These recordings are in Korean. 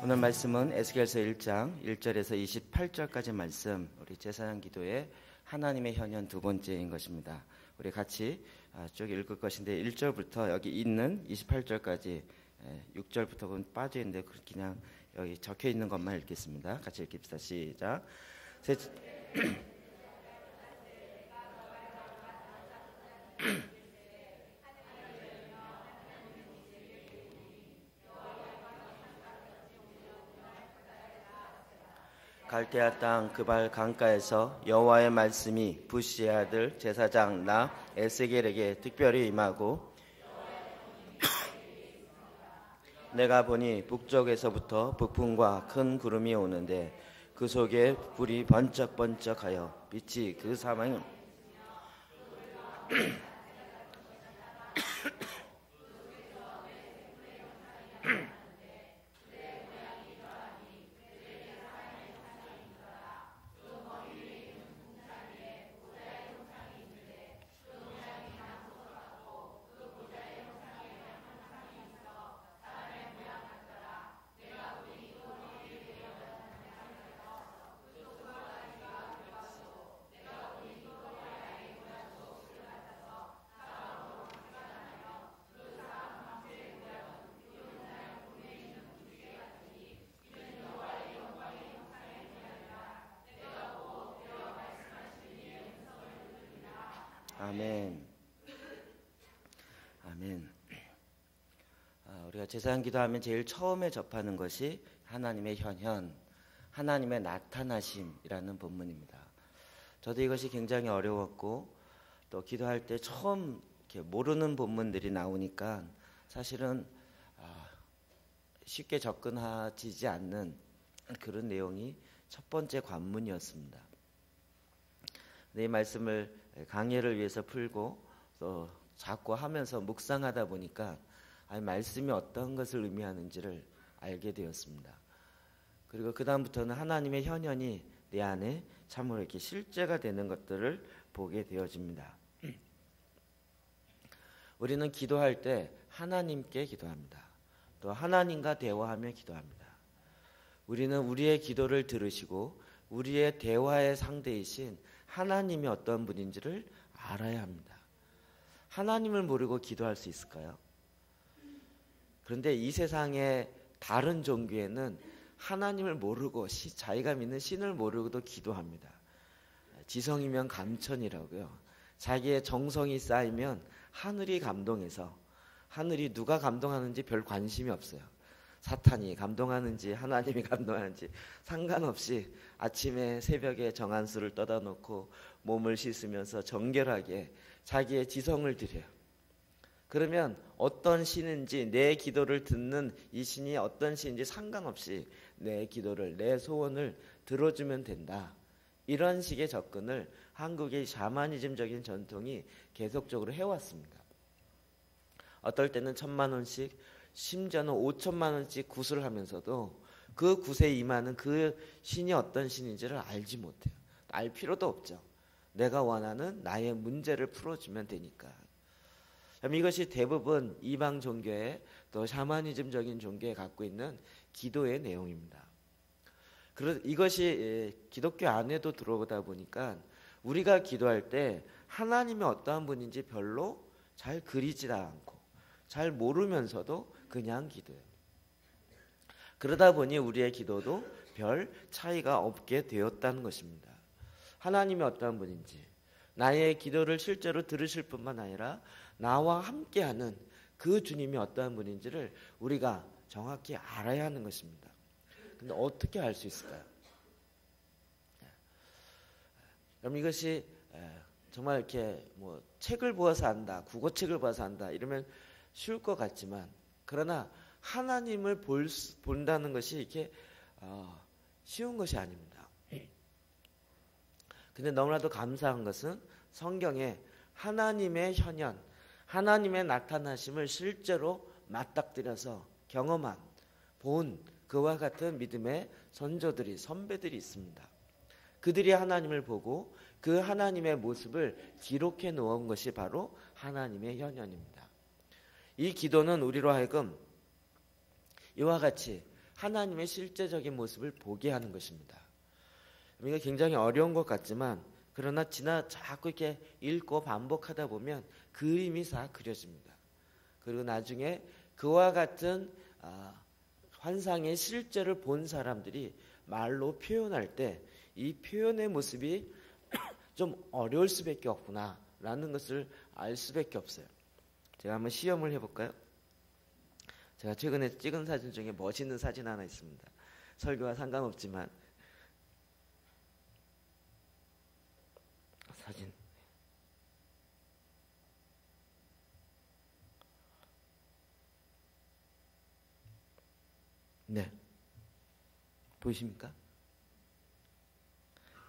오늘 말씀은 에스겔서 1장 1절에서 28절까지 말씀, 우리 제사장 기도의 하나님의 현현 두 번째인 것입니다. 우리 같이 쭉 읽을 것인데 1절부터 여기 있는 28절까지 6절부터는 빠져 있는데 그냥 여기 적혀 있는 것만 읽겠습니다. 같이 읽읍시다. 시작. 갈대아 땅 그발 강가에서 여호와의 말씀이 부시의 아들 제사장 나 에스겔에게 특별히 임하고 내가 보니 북쪽에서부터 북풍과 큰 구름이 오는데 그 속에 불이 번쩍번쩍하여 빛이 그 사방에 아멘. 아멘. 우리가 제사장 기도하면 제일 처음에 접하는 것이 하나님의 현현, 하나님의 나타나심이라는 본문입니다. 저도 이것이 굉장히 어려웠고 또 기도할 때 처음 이렇게 모르는 본문들이 나오니까 사실은 쉽게 접근하지 않는 그런 내용이 첫 번째 관문이었습니다. 이 말씀을 강해를 위해서 풀고 또 자꾸 하면서 묵상하다 보니까 말씀이 어떤 것을 의미하는지를 알게 되었습니다. 그리고 그 다음부터는 하나님의 현현이 내 안에 참으로 이렇게 실제가 되는 것들을 보게 되어집니다. 우리는 기도할 때 하나님께 기도합니다. 또 하나님과 대화하며 기도합니다. 우리는 우리의 기도를 들으시고 우리의 대화의 상대이신 하나님이 어떤 분인지를 알아야 합니다. 하나님을 모르고 기도할 수 있을까요? 그런데 이 세상의 다른 종교에는 하나님을 모르고 자기가 믿는 신을 모르고도 기도합니다. 지성이면 감천이라고요. 자기의 정성이 쌓이면 하늘이 감동해서 하늘이 누가 감동하는지 별 관심이 없어요. 사탄이 감동하는지 하나님이 감동하는지 상관없이 아침에 새벽에 정한수를 떠다 놓고 몸을 씻으면서 정결하게 자기의 지성을 드려요. 그러면 어떤 신인지 내 기도를 듣는 이 신이 어떤 신인지 상관없이 내 기도를 내 소원을 들어주면 된다. 이런 식의 접근을 한국의 샤머니즘적인 전통이 계속적으로 해왔습니다. 어떨 때는 1,000만 원씩 심지어는 5천만 원씩 굿을 하면서도 그 굿에 임하는 그 신이 어떤 신인지를 알지 못해요. 알 필요도 없죠. 내가 원하는 나의 문제를 풀어주면 되니까. 이것이 대부분 이방 종교의 또 샤머니즘적인 종교에 갖고 있는 기도의 내용입니다. 이것이 기독교 안에도 들어오다 보니까 우리가 기도할 때 하나님이 어떠한 분인지 별로 잘 그리지 않고 잘 모르면서도 그냥 기도해요. 그러다 보니 우리의 기도도 별 차이가 없게 되었다는 것입니다. 하나님이 어떠한 분인지 나의 기도를 실제로 들으실 뿐만 아니라 나와 함께하는 그 주님이 어떠한 분인지를 우리가 정확히 알아야 하는 것입니다. 근데 어떻게 알 수 있을까요? 그럼 이것이 정말 이렇게 뭐 책을 보아서 안다, 국어책을 봐서 안다 이러면 쉬울 것 같지만 그러나 하나님을 본다는 것이 이렇게 쉬운 것이 아닙니다. 근데 너무나도 감사한 것은 성경에 하나님의 현현, 하나님의 나타나심을 실제로 맞닥뜨려서 경험한, 본 그와 같은 믿음의 선조들이, 선배들이 있습니다. 그들이 하나님을 보고 그 하나님의 모습을 기록해 놓은 것이 바로 하나님의 현현입니다. 이 기도는 우리로 하여금 이와 같이 하나님의 실제적인 모습을 보게 하는 것입니다. 이게 굉장히 어려운 것 같지만 그러나 자꾸 이렇게 읽고 반복하다 보면 그림이 다 그려집니다. 그리고 나중에 그와 같은 환상의 실제를 본 사람들이 말로 표현할 때 이 표현의 모습이 좀 어려울 수밖에 없구나 라는 것을 알 수밖에 없어요. 제가 한번 시험을 해볼까요? 제가 최근에 찍은 사진 중에 멋있는 사진 하나 있습니다. 설교와 상관없지만 사진. 네. 보이십니까?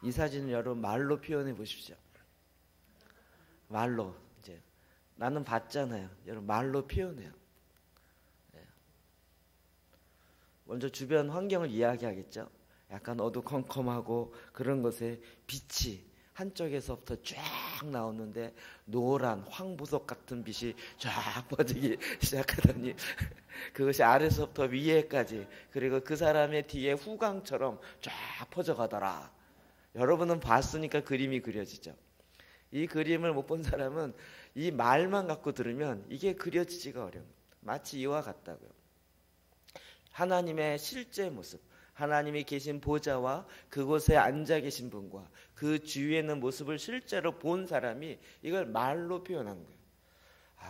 이 사진을 여러분 말로 표현해 보십시오. 말로. 이제 나는 봤잖아요. 여러분 말로 표현해요. 네. 먼저 주변 환경을 이야기하겠죠. 약간 어두컴컴하고 그런 것에 빛이 한쪽에서부터 쫙 나오는데 노란 황보석 같은 빛이 쫙 퍼지기 시작하더니 그것이 아래서부터 위에까지 그리고 그 사람의 뒤에 후광처럼 쫙 퍼져가더라. 여러분은 봤으니까 그림이 그려지죠. 이 그림을 못 본 사람은 이 말만 갖고 들으면 이게 그려지지가 어려워요. 마치 이와 같다고요. 하나님의 실제 모습, 하나님이 계신 보좌와 그곳에 앉아 계신 분과 그 주위에 있는 모습을 실제로 본 사람이 이걸 말로 표현한 거예요.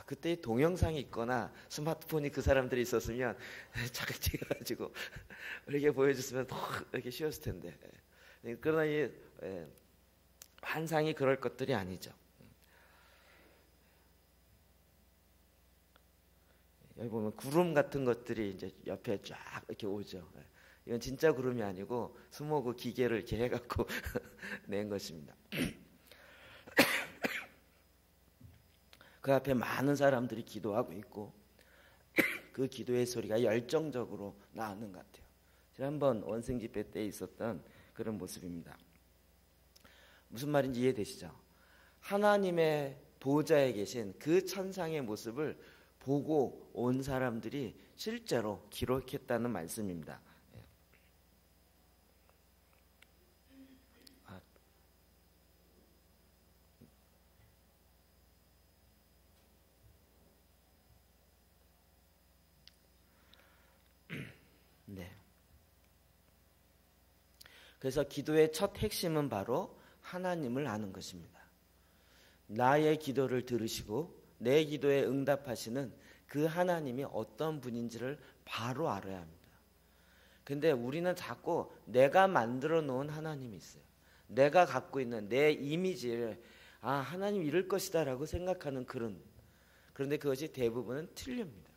그때 동영상이 있거나 스마트폰이 그 사람들이 있었으면 자극 찍어가지고 이렇게 보여줬으면 더 이렇게 쉬웠을 텐데. 그러나 이 환상이 그럴 것들이 아니죠. 여기 보면 구름 같은 것들이 이제 옆에 쫙 이렇게 오죠. 이건 진짜 구름이 아니고 스모그 기계를 이렇게 해갖고 낸 것입니다. 그 앞에 많은 사람들이 기도하고 있고 그 기도의 소리가 열정적으로 나오는 것 같아요. 지난번 원생 집회 때 있었던 그런 모습입니다. 무슨 말인지 이해되시죠? 하나님의 보좌에 계신 그 천상의 모습을 보고 온 사람들이 실제로 기록했다는 말씀입니다. 네. 그래서 기도의 첫 핵심은 바로 하나님을 아는 것입니다. 나의 기도를 들으시고 내 기도에 응답하시는 그 하나님이 어떤 분인지를 바로 알아야 합니다. 근데 우리는 자꾸 내가 만들어 놓은 하나님이 있어요. 내가 갖고 있는 내 이미지를 하나님 이럴 것이다 라고 생각하는 그런데 그것이 대부분은 틀립니다.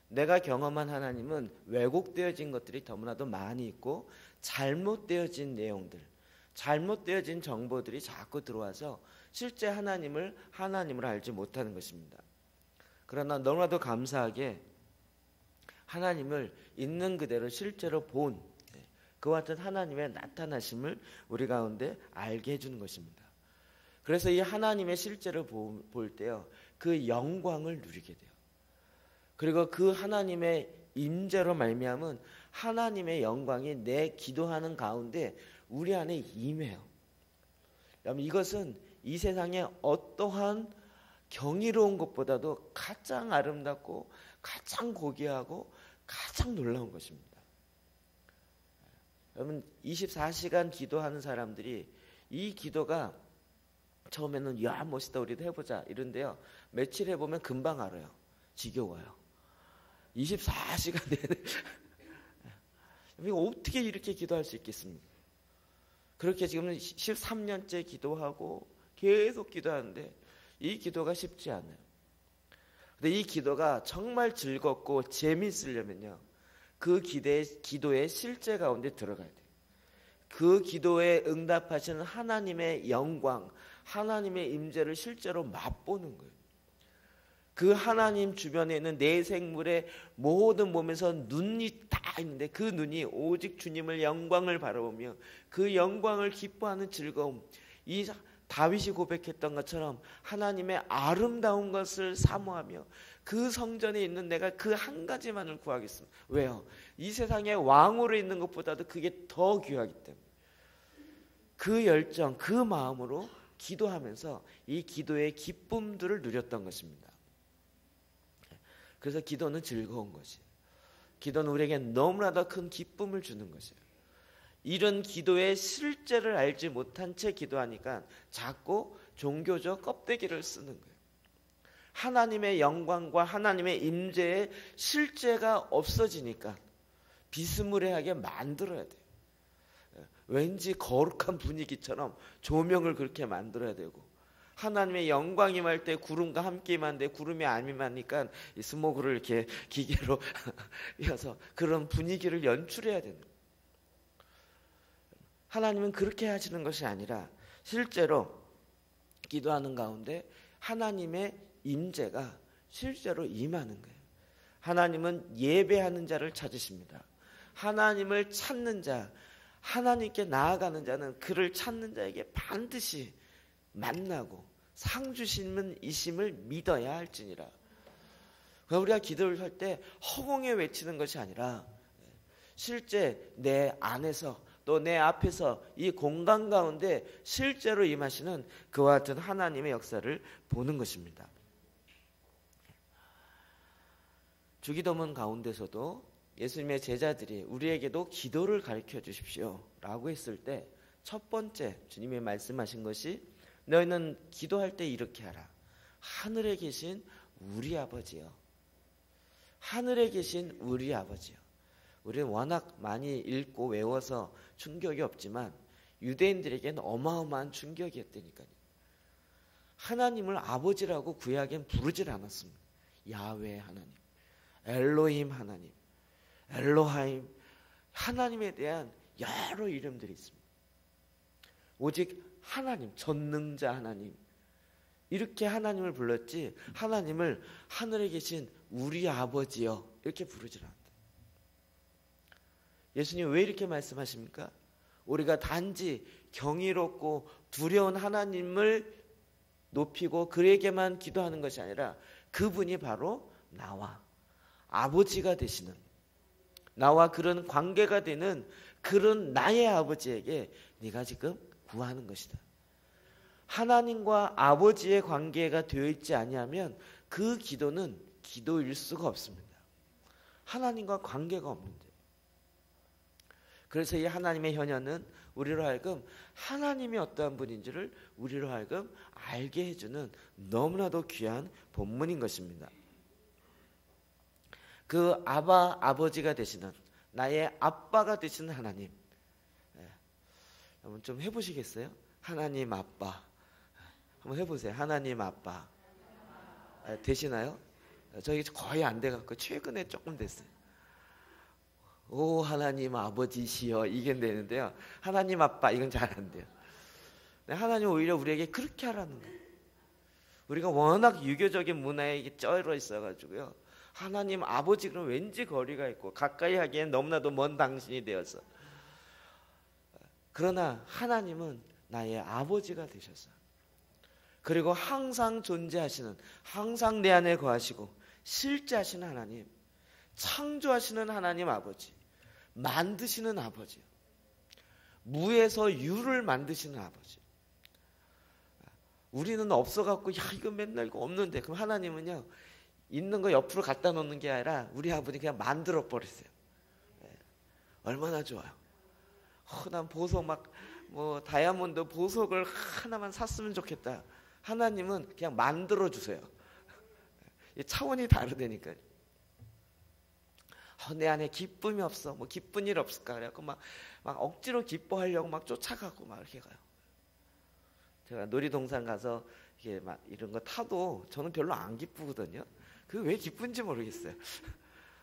내가 경험한 하나님은 왜곡되어진 것들이 너무나도 많이 있고 잘못되어진 내용들, 잘못되어진 정보들이 자꾸 들어와서 실제 하나님을 알지 못하는 것입니다. 그러나 너무나도 감사하게 하나님을 있는 그대로 실제로 본 그와 같은 하나님의 나타나심을 우리 가운데 알게 해주는 것입니다. 그래서 이 하나님의 실제를 볼 때요, 그 영광을 누리게 돼요. 그리고 그 하나님의 임재로 말미암은 하나님의 영광이 내 기도하는 가운데 우리 안에 임해요. 여러분, 이것은 이 세상에 어떠한 경이로운 것보다도 가장 아름답고 가장 고귀하고 가장 놀라운 것입니다. 여러분, 24시간 기도하는 사람들이 이 기도가 처음에는 야 멋있다 우리도 해보자 이런데요, 며칠 해보면 금방 알아요. 지겨워요. 24시간 내내 어떻게 이렇게 기도할 수 있겠습니까? 그렇게 지금은 13년째 기도하고 계속 기도하는데 이 기도가 쉽지 않아요. 근데 이 기도가 정말 즐겁고 재미있으려면요, 그 기도의 실제 가운데 들어가야 돼요. 그 기도에 응답하시는 하나님의 영광, 하나님의 임재를 실제로 맛보는 거예요. 그 하나님 주변에 있는 내 생물의 모든 몸에서 눈이 다 있는데 그 눈이 오직 주님을 영광을 바라보며 그 영광을 기뻐하는 즐거움, 이 다윗이 고백했던 것처럼 하나님의 아름다운 것을 사모하며 그 성전에 있는 내가 그 한 가지만을 구하겠습니다. 왜요? 이 세상에 왕으로 있는 것보다도 그게 더 귀하기 때문에 그 열정, 그 마음으로 기도하면서 이 기도의 기쁨들을 누렸던 것입니다. 그래서 기도는 즐거운 것이에요. 기도는 우리에게 너무나도 큰 기쁨을 주는 것이에요. 이런 기도의 실제를 알지 못한 채 기도하니까 자꾸 종교적 껍데기를 쓰는 거예요. 하나님의 영광과 하나님의 임재의 실제가 없어지니까 비스무리하게 만들어야 돼요. 왠지 거룩한 분위기처럼 조명을 그렇게 만들어야 되고, 하나님의 영광이 임할 때 구름과 함께 임하는데 구름이 안 임하니까 이 스모그를 이렇게 기계로 이어서 그런 분위기를 연출해야 되는 거예요. 하나님은 그렇게 하시는 것이 아니라 실제로 기도하는 가운데 하나님의 임재가 실제로 임하는 거예요. 하나님은 예배하는 자를 찾으십니다. 하나님을 찾는 자, 하나님께 나아가는 자는 그를 찾는 자에게 반드시 만나고 상 주시는 이심을 믿어야 할지니라. 우리가 기도를 할 때 허공에 외치는 것이 아니라 실제 내 안에서 또 내 앞에서 이 공간 가운데 실제로 임하시는 그와 같은 하나님의 역사를 보는 것입니다. 주기도문 가운데서도 예수님의 제자들이 우리에게도 기도를 가르쳐 주십시오 라고 했을 때 첫 번째 주님이 말씀하신 것이 너희는 기도할 때 이렇게 하라. 하늘에 계신 우리 아버지요. 하늘에 계신 우리 아버지요. 우리는 워낙 많이 읽고 외워서 충격이 없지만 유대인들에게는 어마어마한 충격이었다니까요. 하나님을 아버지라고 구약엔 부르질 않았습니다. 야훼 하나님, 엘로힘 하나님, 엘로하임, 하나님에 대한 여러 이름들이 있습니다. 오직 하나님, 전능자 하나님, 이렇게 하나님을 불렀지 하나님을 하늘에 계신 우리 아버지요 이렇게 부르질 않았다. 예수님 왜 이렇게 말씀하십니까? 우리가 단지 경이롭고 두려운 하나님을 높이고 그에게만 기도하는 것이 아니라 그분이 바로 나와 아버지가 되시는, 나와 그런 관계가 되는 그런 나의 아버지에게 네가 지금 구하는 것이다. 하나님과 아버지의 관계가 되어 있지 아니하면 그 기도는 기도일 수가 없습니다. 하나님과 관계가 없는데. 그래서 이 하나님의 현현은 우리로 하여금 하나님이 어떠한 분인지를 우리로 하여금 알게 해주는 너무나도 귀한 본문인 것입니다. 그 아버지가 되시는, 나의 아빠가 되시는 하나님, 한번 좀 해보시겠어요? 하나님 아빠 한번 해보세요. 하나님 아빠 되시나요? 저희 거의 안 돼갖고 최근에 조금 됐어요. 오 하나님 아버지시여 이게 되는데요, 하나님 아빠 이건 잘 안 돼요. 하나님 오히려 우리에게 그렇게 하라는 거예요. 우리가 워낙 유교적인 문화에 쩔어 있어가지고요, 하나님 아버지 그럼 왠지 거리가 있고 가까이 하기엔 너무나도 먼 당신이 되어서. 그러나 하나님은 나의 아버지가 되셔서, 그리고 항상 존재하시는, 항상 내 안에 거하시고 실제하시는 하나님, 창조하시는 하나님 아버지, 만드시는 아버지, 무에서 유를 만드시는 아버지. 우리는 없어갖고 야 이거 맨날 이거 없는데, 그럼 하나님은요 있는 거 옆으로 갖다 놓는 게 아니라 우리 아버지 그냥 만들어 버리세요. 얼마나 좋아요. 난 보석 막 뭐 다이아몬드 보석을 하나만 샀으면 좋겠다. 하나님은 그냥 만들어 주세요. 차원이 다르다니까요. 내 안에 기쁨이 없어. 뭐 기쁜 일 없을까? 그래갖고 막 억지로 기뻐하려고 막 쫓아가고 막 이렇게 가요. 제가 놀이동산 가서 이게 막 이런 거 타도 저는 별로 안 기쁘거든요. 그게 왜 기쁜지 모르겠어요.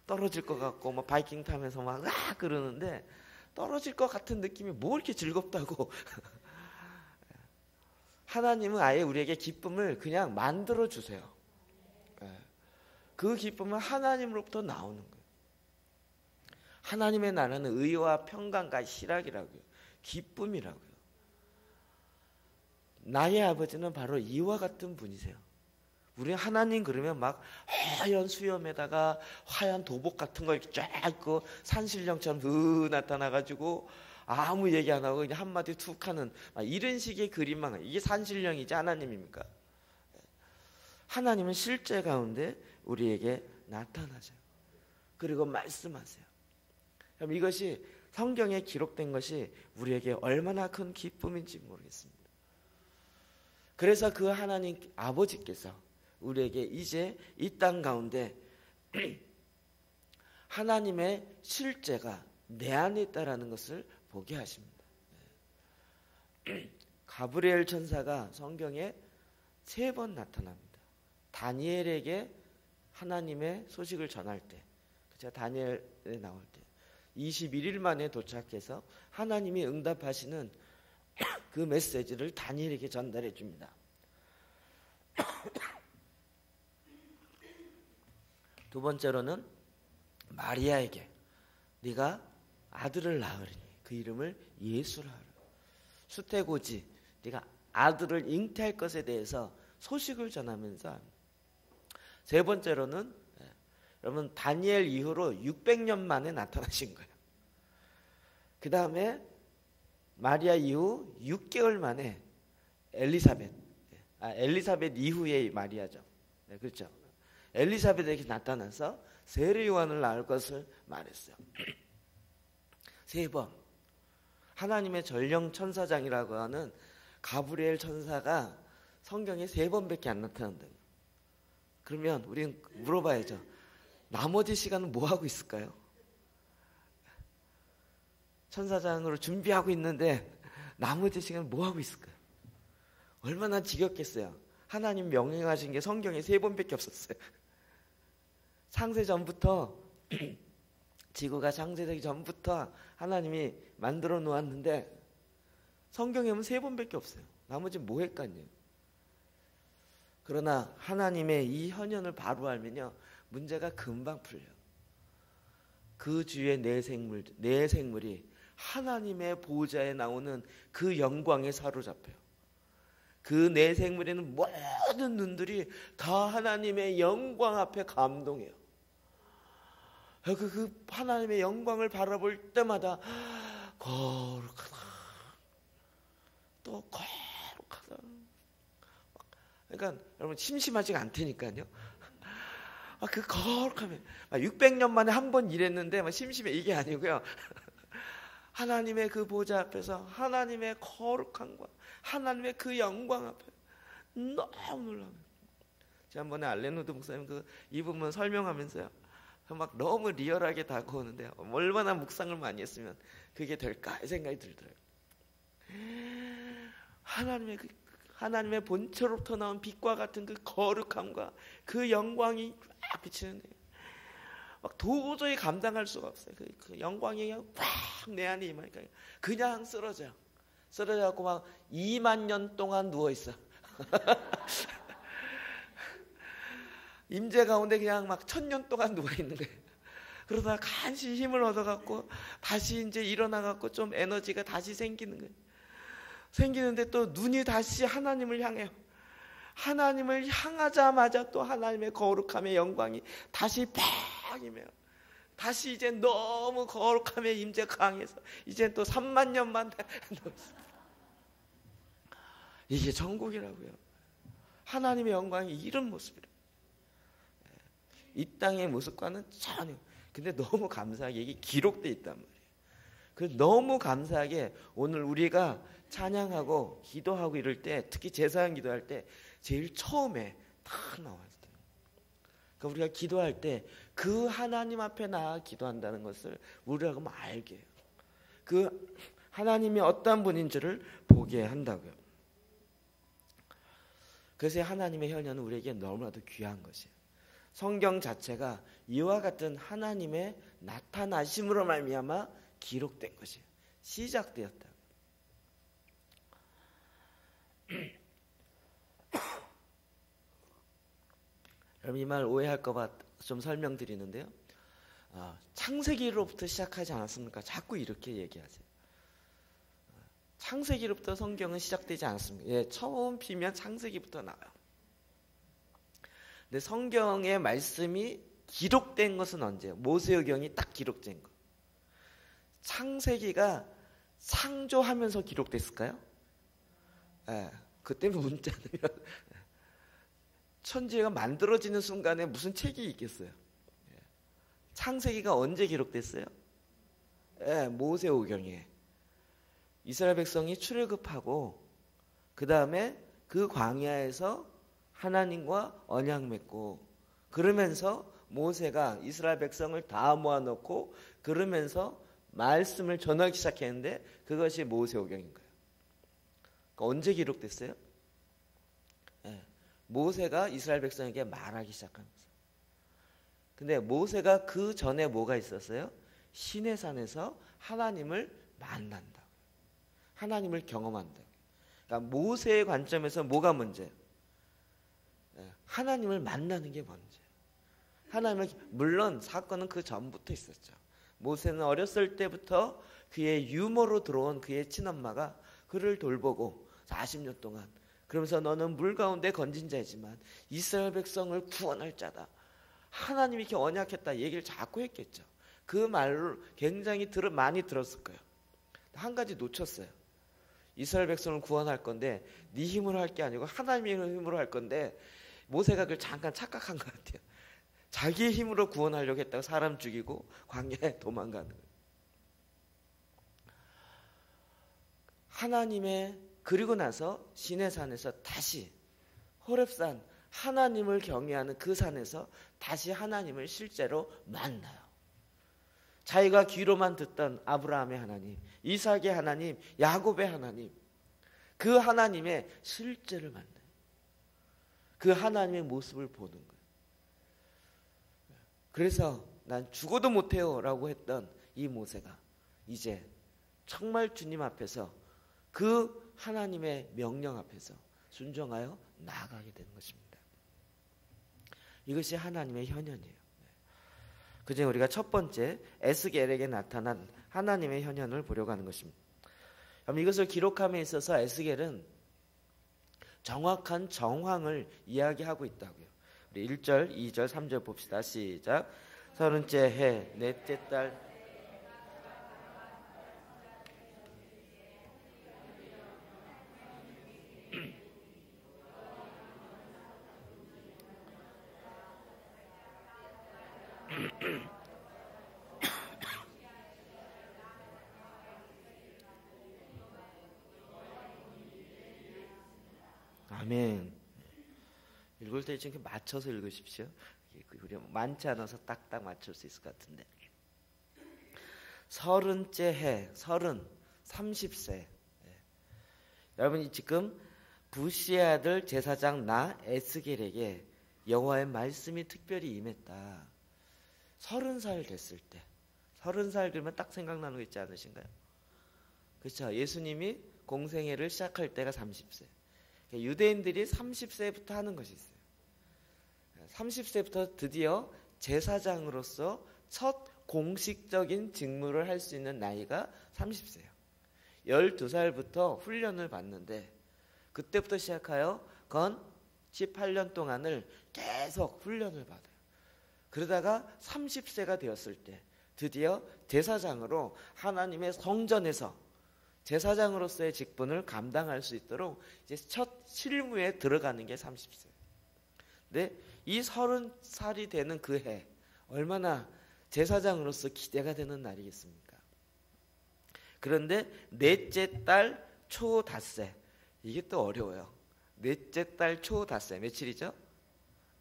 떨어질 것 같고 막 바이킹 타면서 막 그러는데 떨어질 것 같은 느낌이 뭐 이렇게 즐겁다고. 하나님은 아예 우리에게 기쁨을 그냥 만들어 주세요. 그 기쁨은 하나님으로부터 나오는 거예요. 하나님의 나라는 의와 평강과 희락이라고요. 기쁨이라고요. 나의 아버지는 바로 이와 같은 분이세요. 우리 하나님 그러면 막 하얀 수염에다가 하얀 도복 같은 거 이렇게 쫙 있고 산신령처럼 나타나가지고 아무 얘기 안 하고 그냥 한마디 툭 하는 이런 식의 그림만, 이게 산신령이지 하나님입니까? 하나님은 실제 가운데 우리에게 나타나세요. 그리고 말씀하세요. 그럼 이것이 성경에 기록된 것이 우리에게 얼마나 큰 기쁨인지 모르겠습니다. 그래서 그 하나님 아버지께서 우리에게 이제 이 땅 가운데 하나님의 실제가 내 안에 있다라는 것을 보게 하십니다. 가브리엘 천사가 성경에 3번 나타납니다. 다니엘에게 하나님의 소식을 전할 때, 그쵸? 다니엘에 나올 때 21일 만에 도착해서 하나님이 응답하시는 그 메시지를 다니엘에게 전달해 줍니다. 두 번째로는 마리아에게 네가 아들을 낳으리니 그 이름을 예수라 하라. 수태고지 네가 아들을 잉태할 것에 대해서 소식을 전하면서, 세 번째로는 여러분 다니엘 이후로 600년 만에 나타나신 거예요. 그 다음에 마리아 이후 6개월 만에 엘리사벳 이후의 마리아죠. 네, 그렇죠. 엘리사벳에게 나타나서 세례 요한을 낳을 것을 말했어요. 3번. 하나님의 전령 천사장이라고 하는 가브리엘 천사가 성경에 3번밖에 안 나타난다고. 그러면 우리는 물어봐야죠. 나머지 시간은 뭐 하고 있을까요? 천사장으로 준비하고 있는데 나머지 시간은 뭐 하고 있을까요? 얼마나 지겹겠어요. 하나님 명령하신 게 성경에 3번밖에 없었어요. 창세 전부터 지구가 창세되기 전부터 하나님이 만들어 놓았는데 성경에는 3번밖에 없어요. 나머지는 뭐 했겠냐. 그러나 하나님의 이 현현을 바로 알면요, 문제가 금방 풀려요. 그 주의 내 생물이 하나님의 보좌에 나오는 그 영광에 사로잡혀요. 그 내 생물에는 모든 눈들이 다 하나님의 영광 앞에 감동해요. 그 하나님의 영광을 바라볼 때마다 거룩하다, 또 거룩하다. 그러니까 여러분 심심하지가 않다니까요. 그 거룩함에 600년 만에 한 번 일했는데 심심해, 이게 아니고요. 하나님의 그 보좌 앞에서 하나님의 거룩함과 하나님의 그 영광 앞에 너무 놀라워요. 지난번에 알렌우드 목사님 이 부분 설명하면서요, 막 너무 리얼하게 다가오는데 얼마나 묵상을 많이 했으면 그게 될까 생각이 들더라고요. 하나님의 본체로부터 나온 빛과 같은 그 거룩함과 그 영광이 막 비치는데 막 도저히 감당할 수가 없어요. 그 영광이 막 내 안에 임하니까 그냥 쓰러져요. 쓰러져갖고 막 2만 년 동안 누워있어. 임재 가운데 그냥 막 1000년 동안 누워있는 거예요. 그러다가 간신히 힘을 얻어갖고 다시 이제 일어나갖고 좀 에너지가 다시 생기는 거예요. 생기는데 또 눈이 다시 하나님을 향해요. 하나님을 향하자마자 또 하나님의 거룩함의 영광이 다시 팍 임해요. 다시 이제 너무 거룩함의 임재 강해서 이제 또 3만 년만 이게 천국이라고요. 하나님의 영광이 이런 모습이래요. 이 땅의 모습과는 전혀. 근데 너무 감사하게 이게 기록되어 있단 말이에요. 그 너무 감사하게 오늘 우리가 찬양하고 기도하고 이럴 때, 특히 제사장 기도할 때 제일 처음에 다 나와요. 그러니까 우리가 기도할 때 그 하나님 앞에 나아 기도한다는 것을 우리가 알게 해요. 그 하나님이 어떤 분인지를 보게 한다고요. 그래서 하나님의 현현은 우리에게 너무나도 귀한 것이에요. 성경 자체가 이와 같은 하나님의 나타나심으로 말미암아 기록된 것이에요. 시작되었다. 여러분 이 말 오해할까 봐 좀 설명드리는데요. 창세기로부터 시작하지 않았습니까? 자꾸 이렇게 얘기하세요. 창세기로부터 성경은 시작되지 않습니다. 예, 처음 피면 창세기부터 나와요. 근데 성경의 말씀이 기록된 것은 언제예요? 모세오경이 딱 기록된 거. 창세기가 창조하면서 기록됐을까요? 예, 그때 문자면 천지가 만들어지는 순간에 무슨 책이 있겠어요? 창세기가 언제 기록됐어요? 예, 모세오경에 이스라엘 백성이 출애굽하고 그 다음에 그 광야에서 하나님과 언약 맺고 그러면서 모세가 이스라엘 백성을 다 모아놓고 그러면서 말씀을 전하기 시작했는데 그것이 모세오경인 거예요. 그러니까 언제 기록됐어요? 예, 모세가 이스라엘 백성에게 말하기 시작한 거예요. 근데 모세가 그 전에 뭐가 있었어요? 시내산에서 하나님을 만난다. 하나님을 경험한다. 그러니까 모세의 관점에서 뭐가 문제예요? 하나님을 만나는 게 문제예요. 하나님을, 물론 사건은 그 전부터 있었죠. 모세는 어렸을 때부터 그의 유모로 들어온 그의 친엄마가 그를 돌보고 40년 동안 그러면서 너는 물 가운데 건진 자이지만 이스라엘 백성을 구원할 자다. 하나님이 이렇게 언약했다 얘기를 자꾸 했겠죠. 그 말을 굉장히 많이 들었을 거예요. 한 가지 놓쳤어요. 이스라엘 백성을 구원할 건데 네 힘으로 할 게 아니고 하나님의 힘으로 할 건데 모세가 그걸 잠깐 착각한 것 같아요. 자기의 힘으로 구원하려고 했다고 사람 죽이고 광야에 도망가는 거예요. 하나님의 그리고 나서 시내산에서 다시 호렙산 하나님을 경외하는 그 산에서 다시 하나님을 실제로 만나요. 자기가 귀로만 듣던 아브라함의 하나님, 이삭의 하나님, 야곱의 하나님, 그 하나님의 실제를 만나요. 그 하나님의 모습을 보는 거예요. 그래서 난 죽어도 못해요 라고 했던 이 모세가 이제 정말 주님 앞에서 그 하나님의 명령 앞에서 순종하여 나아가게 되는 것입니다. 이것이 하나님의 현현이에요. 그중에 우리가 첫 번째 에스겔에게 나타난 하나님의 현현을 보려고 하는 것입니다. 그럼 이것을 기록함에 있어서 에스겔은 정확한 정황을 이야기하고 있다고요. 우리 1절, 2절, 3절 봅시다. 시작. 30째 해 넷째 달 아멘. 읽을 때 좀 맞춰서 읽으십시오. 우리 많지 않아서 딱딱 맞출 수 있을 것 같은데. 30째 해, 30세. 여러분이 지금 부시의 아들 제사장 나 에스겔에게 여호와의 말씀이 특별히 임했다. 30살 됐을 때. 30살 되면 딱 생각나는 거 있지 않으신가요? 그렇죠. 예수님이 공생애를 시작할 때가 30세. 유대인들이 30세부터 하는 것이 있어요. 30세부터 드디어 제사장으로서 첫 공식적인 직무를 할 수 있는 나이가 30세예요. 12살부터 훈련을 받는데 그때부터 시작하여 건 18년 동안을 계속 훈련을 받아요. 그러다가 30세가 되었을 때 드디어 제사장으로 하나님의 성전에서 제사장으로서의 직분을 감당할 수 있도록 이제 첫 실무에 들어가는 게 30세. 근데 이 30살이 되는 그 해 얼마나 제사장으로서 기대가 되는 날이겠습니까? 그런데 넷째 달 초 닷새 이게 또 어려워요. 넷째 달 초 닷새 며칠이죠?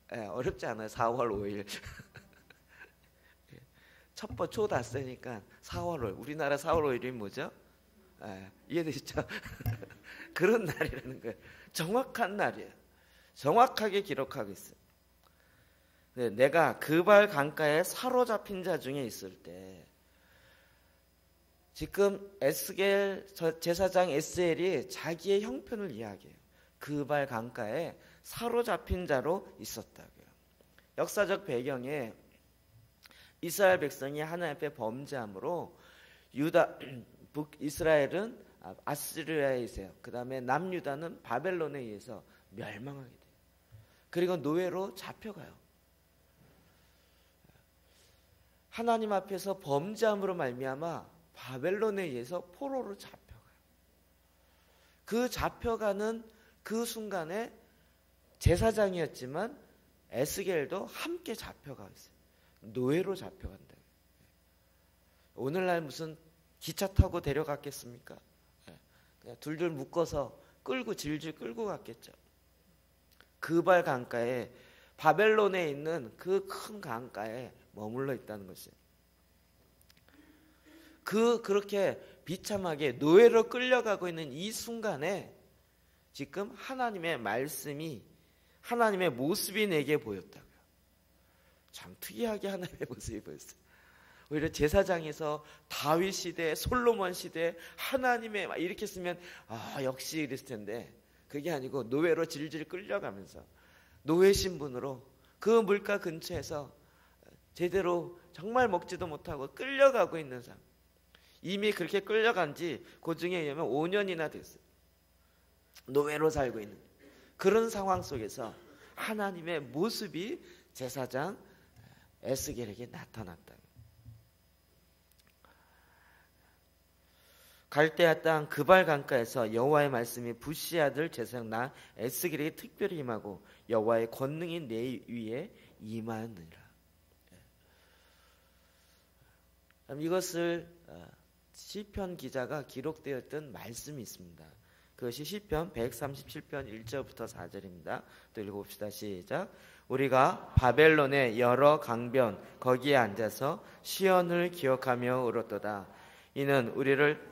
어렵지 않아요. 4월 5일. 첫번 초 닷새니까 4월 5일. 우리나라 4월 5일이 뭐죠? 이해되시죠? 그런 날이라는 거예요. 정확한 날이에요. 정확하게 기록하고 있어요. 내가 그발 강가에 사로잡힌 자 중에 있을 때 지금 에스겔 제사장 에스겔이 자기의 형편을 이야기해요. 그발 강가에 사로잡힌 자로 있었다고요. 역사적 배경에 이스라엘 백성이 하나님 앞에 범죄함으로 이스라엘은 아스리아에 있어요. 그 다음에 남유다는 바벨론에 의해서 멸망하게 돼요. 그리고 노예로 잡혀가요. 하나님 앞에서 범죄함으로 말미암아 바벨론에 의해서 포로로 잡혀가요. 그 잡혀가는 그 순간에 제사장이었지만 에스겔도 함께 잡혀가 있어요. 노예로 잡혀간다. 오늘날 무슨 기차 타고 데려갔겠습니까? 그냥 둘둘 묶어서 끌고 질질 끌고 갔겠죠. 그발 강가에, 바벨론에 있는 그 큰 강가에 머물러 있다는 것이에요. 그렇게 비참하게 노예로 끌려가고 있는 이 순간에 지금 하나님의 말씀이, 하나님의 모습이 내게 보였다고요. 참 특이하게 하나님의 모습이 보였어요. 오히려 제사장에서 다윗 시대, 솔로몬 시대, 하나님의 막 이렇게 쓰면 역시 이랬을 텐데, 그게 아니고 노예로 질질 끌려가면서 노예 신분으로 그 물가 근처에서 제대로 정말 먹지도 못하고 끌려가고 있는 사람, 이미 그렇게 끌려간 지 고증에 의하면 5년이나 됐어요. 노예로 살고 있는 그런 상황 속에서 하나님의 모습이 제사장 에스겔에게 나타났다. 갈대아 땅 그발 강가에서 여호와의 말씀이 부시 아들 제사장 에스겔에게 특별히 임하고 여호와의 권능이 내 위에 임하느니라. 이것을 시편 기자가 기록되었던 말씀이 있습니다. 그것이 시편 137편 1절부터 4절입니다. 또 읽어봅시다. 시작. 우리가 바벨론의 여러 강변 거기에 앉아서 시온을 기억하며 울었도다. 이는 우리를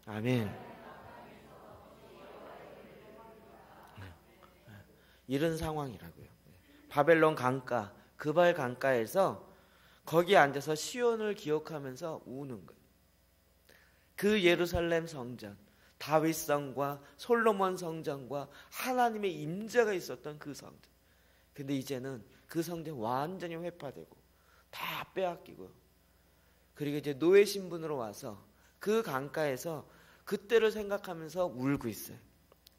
아멘. 이런 상황이라고요. 바벨론 강가, 그발 강가에서 거기에 앉아서 시온을 기억하면서 우는 거예요. 그 예루살렘 성전, 다윗 성과 솔로몬 성전과 하나님의 임재가 있었던 그 성전. 근데 이제는 그 성전 완전히 회파되고 다 빼앗기고, 그리고 이제 노예 신분으로 와서 그 강가에서 그때를 생각하면서 울고 있어요.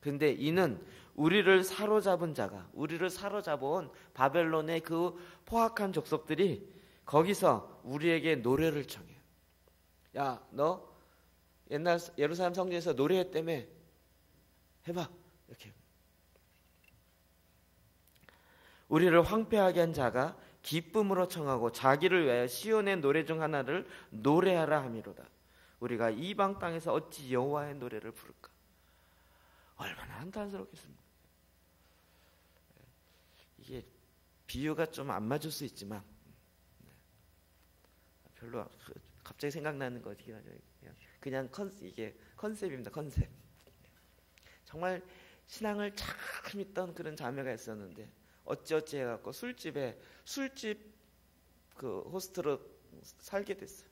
근데 이는 우리를 사로잡은 자가, 우리를 사로잡아온 바벨론의 그 포악한 족속들이 거기서 우리에게 노래를 청해요. 야, 너 옛날 예루살렘 성전에서 노래했다며, 해봐. 이렇게. 우리를 황폐하게 한 자가 기쁨으로 청하고 자기를 위하여 시온의 노래 중 하나를 노래하라 함이로다. 우리가 이방 땅에서 어찌 여호와의 노래를 부를까? 얼마나 한탄스럽겠습니까? 이게 비유가 좀 안 맞을 수 있지만 별로 갑자기 생각나는 거 어떻게 하죠? 그냥 이게 컨셉입니다. 컨셉. 정말 신앙을 참 믿던 그런 자매가 있었는데 어찌어찌 해갖고 술집 그 호스트로 살게 됐어요.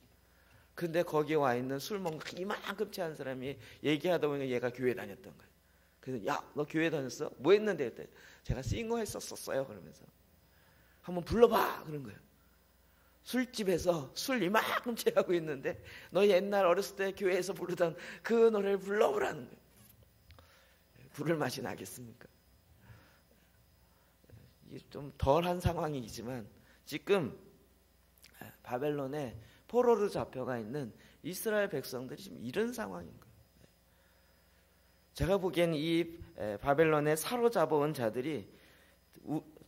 근데 거기에 와 있는 술 먹는 이만큼 채한 사람이 얘기하다 보니까 얘가 교회 다녔던 거예요. 그래서 야, 너 교회 다녔어? 뭐 했는데? 그때 제가 싱어 했었어요. 그러면서 한번 불러봐 그런 거예요. 술집에서 술 이만큼 취하고 있는데 너 옛날 어렸을 때 교회에서 부르던 그 노래를 불러보라는 거예요. 부를 맛이 나겠습니까? 이게 좀 덜한 상황이지만 지금 바벨론에 포로로 잡혀가 있는 이스라엘 백성들이 지금 이런 상황인 거예요. 제가 보기엔 이 바벨론에 사로잡아온 자들이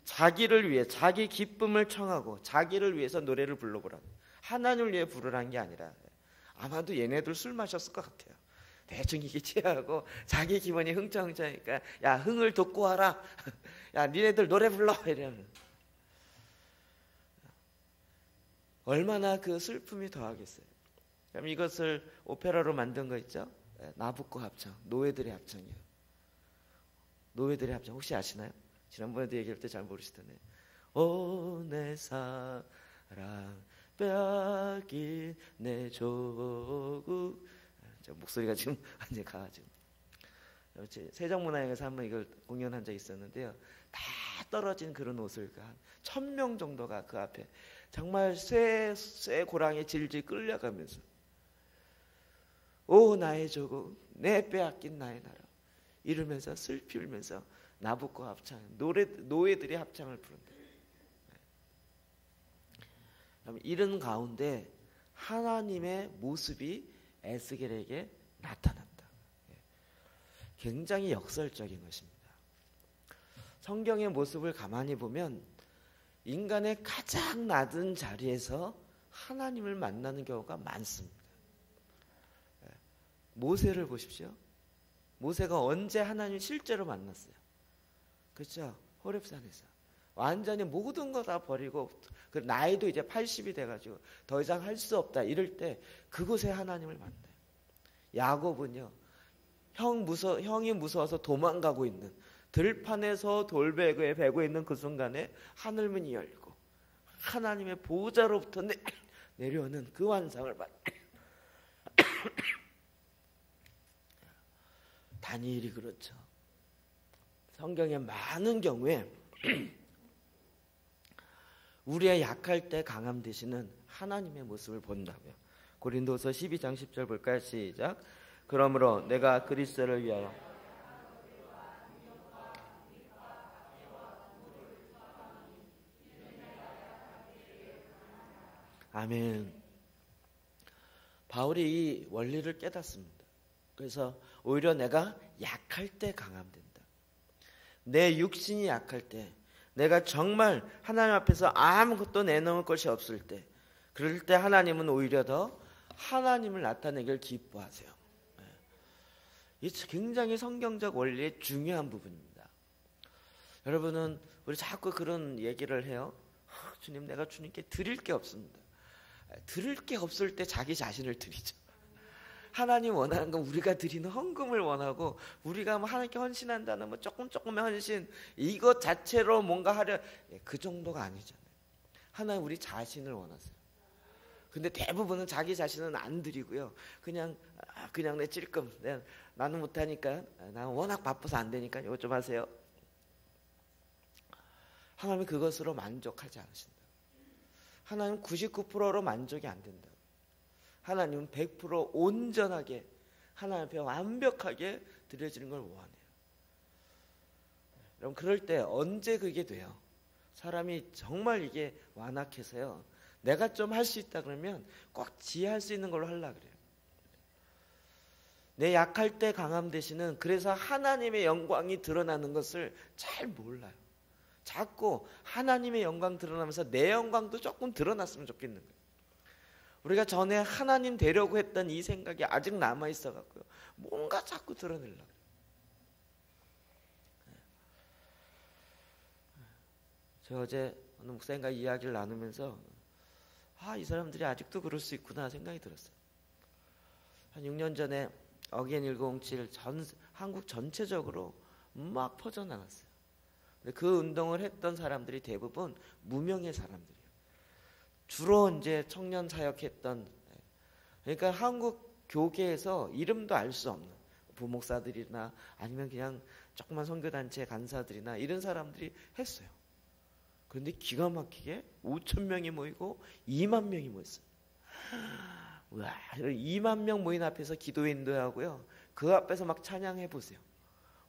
자기를 위해 자기 기쁨을 청하고 자기를 위해서 노래를 불러보라, 하나님을 위해 부르라는 게 아니라 아마도 얘네들 술 마셨을 것 같아요. 대충 이게 취하고 자기 기분이 흥청흥청하니까 야, 흥을 돋고 와라. 야, 니네들 노래 불러 이러면 얼마나 그 슬픔이 더하겠어요. 그럼 이것을 오페라로 만든 거 있죠? 나부코 합창, 노예들의 합창이에요. 노예들의 합창 혹시 아시나요? 지난번에도 얘기할 때 잘 모르시던데. 오 내 사랑 빼앗긴 내 조국. 저 목소리가 지금 완전히 가가지고 세종문화회관에서 한번 이걸 공연한 적이 있었는데요. 다 떨어진 그런 옷을 1000명 정도가 그 앞에 정말 쇠 고랑에 질질 끌려가면서 오 나의 조국 내 빼앗긴 나의 나라 이러면서 슬피 울면서 나붓고 합창 노예들이 합창을 부른다. 이런 가운데 하나님의 모습이 에스겔에게 나타났다. 굉장히 역설적인 것입니다. 성경의 모습을 가만히 보면 인간의 가장 낮은 자리에서 하나님을 만나는 경우가 많습니다. 모세를 보십시오. 모세가 언제 하나님을 실제로 만났어요? 그렇죠? 호렙산에서. 완전히 모든 거 다 버리고 나이도 이제 80이 돼가지고 더 이상 할 수 없다 이럴 때 그곳에 하나님을 만나요. 야곱은요. 형이 무서워서 도망가고 있는 들판에서 돌베개에 베고 있는 그 순간에 하늘문이 열고 하나님의 보호자로부터 내려오는 그 환상을 봤. 다니엘이 그렇죠. 성경의 많은 경우에 우리의 약할 때 강함 되시는 하나님의 모습을 본다고요. 고린도서 12장 10절 볼까요? 시작. 그러므로 내가 그리스도를 위하여 아멘. 바울이 이 원리를 깨닫습니다. 그래서 오히려 내가 약할 때 강함 된다. 내 육신이 약할 때 내가 정말 하나님 앞에서 아무것도 내놓을 것이 없을 때 그럴 때 하나님은 오히려 더 하나님을 나타내길 기뻐하세요. 이 굉장히 성경적 원리의 중요한 부분입니다. 여러분은 우리 자꾸 그런 얘기를 해요. 주님 내가 주님께 드릴 게 없습니다. 드릴 게 없을 때 자기 자신을 드리죠. 하나님 원하는 건 우리가 드리는 헌금을 원하고 우리가 하나님께 헌신한다는 조금의 헌신 이것 자체로 뭔가 하려 그 정도가 아니잖아요. 하나님 우리 자신을 원하세요. 근데 대부분은 자기 자신은 안 드리고요. 그냥 내 찔끔 나는 못하니까 나는 워낙 바빠서 안 되니까 이것 좀 하세요. 하나님은 그것으로 만족하지 않으신다. 하나님은 99%로 만족이 안 된다. 하나님은 100% 온전하게 하나님 앞에 완벽하게 드려지는 걸 원해요. 여러분 그럴 때 언제 그게 돼요? 사람이 정말 이게 완악해서요. 내가 좀 할 수 있다 그러면 꼭 지혜할 수 있는 걸로 하려고 그래요. 내 약할 때 강함 되시는 그래서 하나님의 영광이 드러나는 것을 잘 몰라요. 자꾸 하나님의 영광 드러나면서 내 영광도 조금 드러났으면 좋겠는 거예요. 우리가 전에 하나님 되려고 했던 이 생각이 아직 남아있어 갖고요. 뭔가 자꾸 드러내려고 그래요. 제가 어제 어느 목사님과 이야기를 나누면서 이 사람들이 아직도 그럴 수 있구나 생각이 들었어요. 한 6년 전에 어게인 1907 한국 전체적으로 막 퍼져나갔어요. 근데 그 운동을 했던 사람들이 대부분 무명의 사람들이에요. 주로 이제 청년 사역했던, 그러니까 한국 교계에서 이름도 알 수 없는 부목사들이나 아니면 그냥 조그만 선교단체 간사들이나 이런 사람들이 했어요. 그런데 기가 막히게 5,000명이 모이고 2만 명이 모였어요. 우와, 2만 명 모인 앞에서 기도 인도하고요. 그 앞에서 막 찬양해 보세요.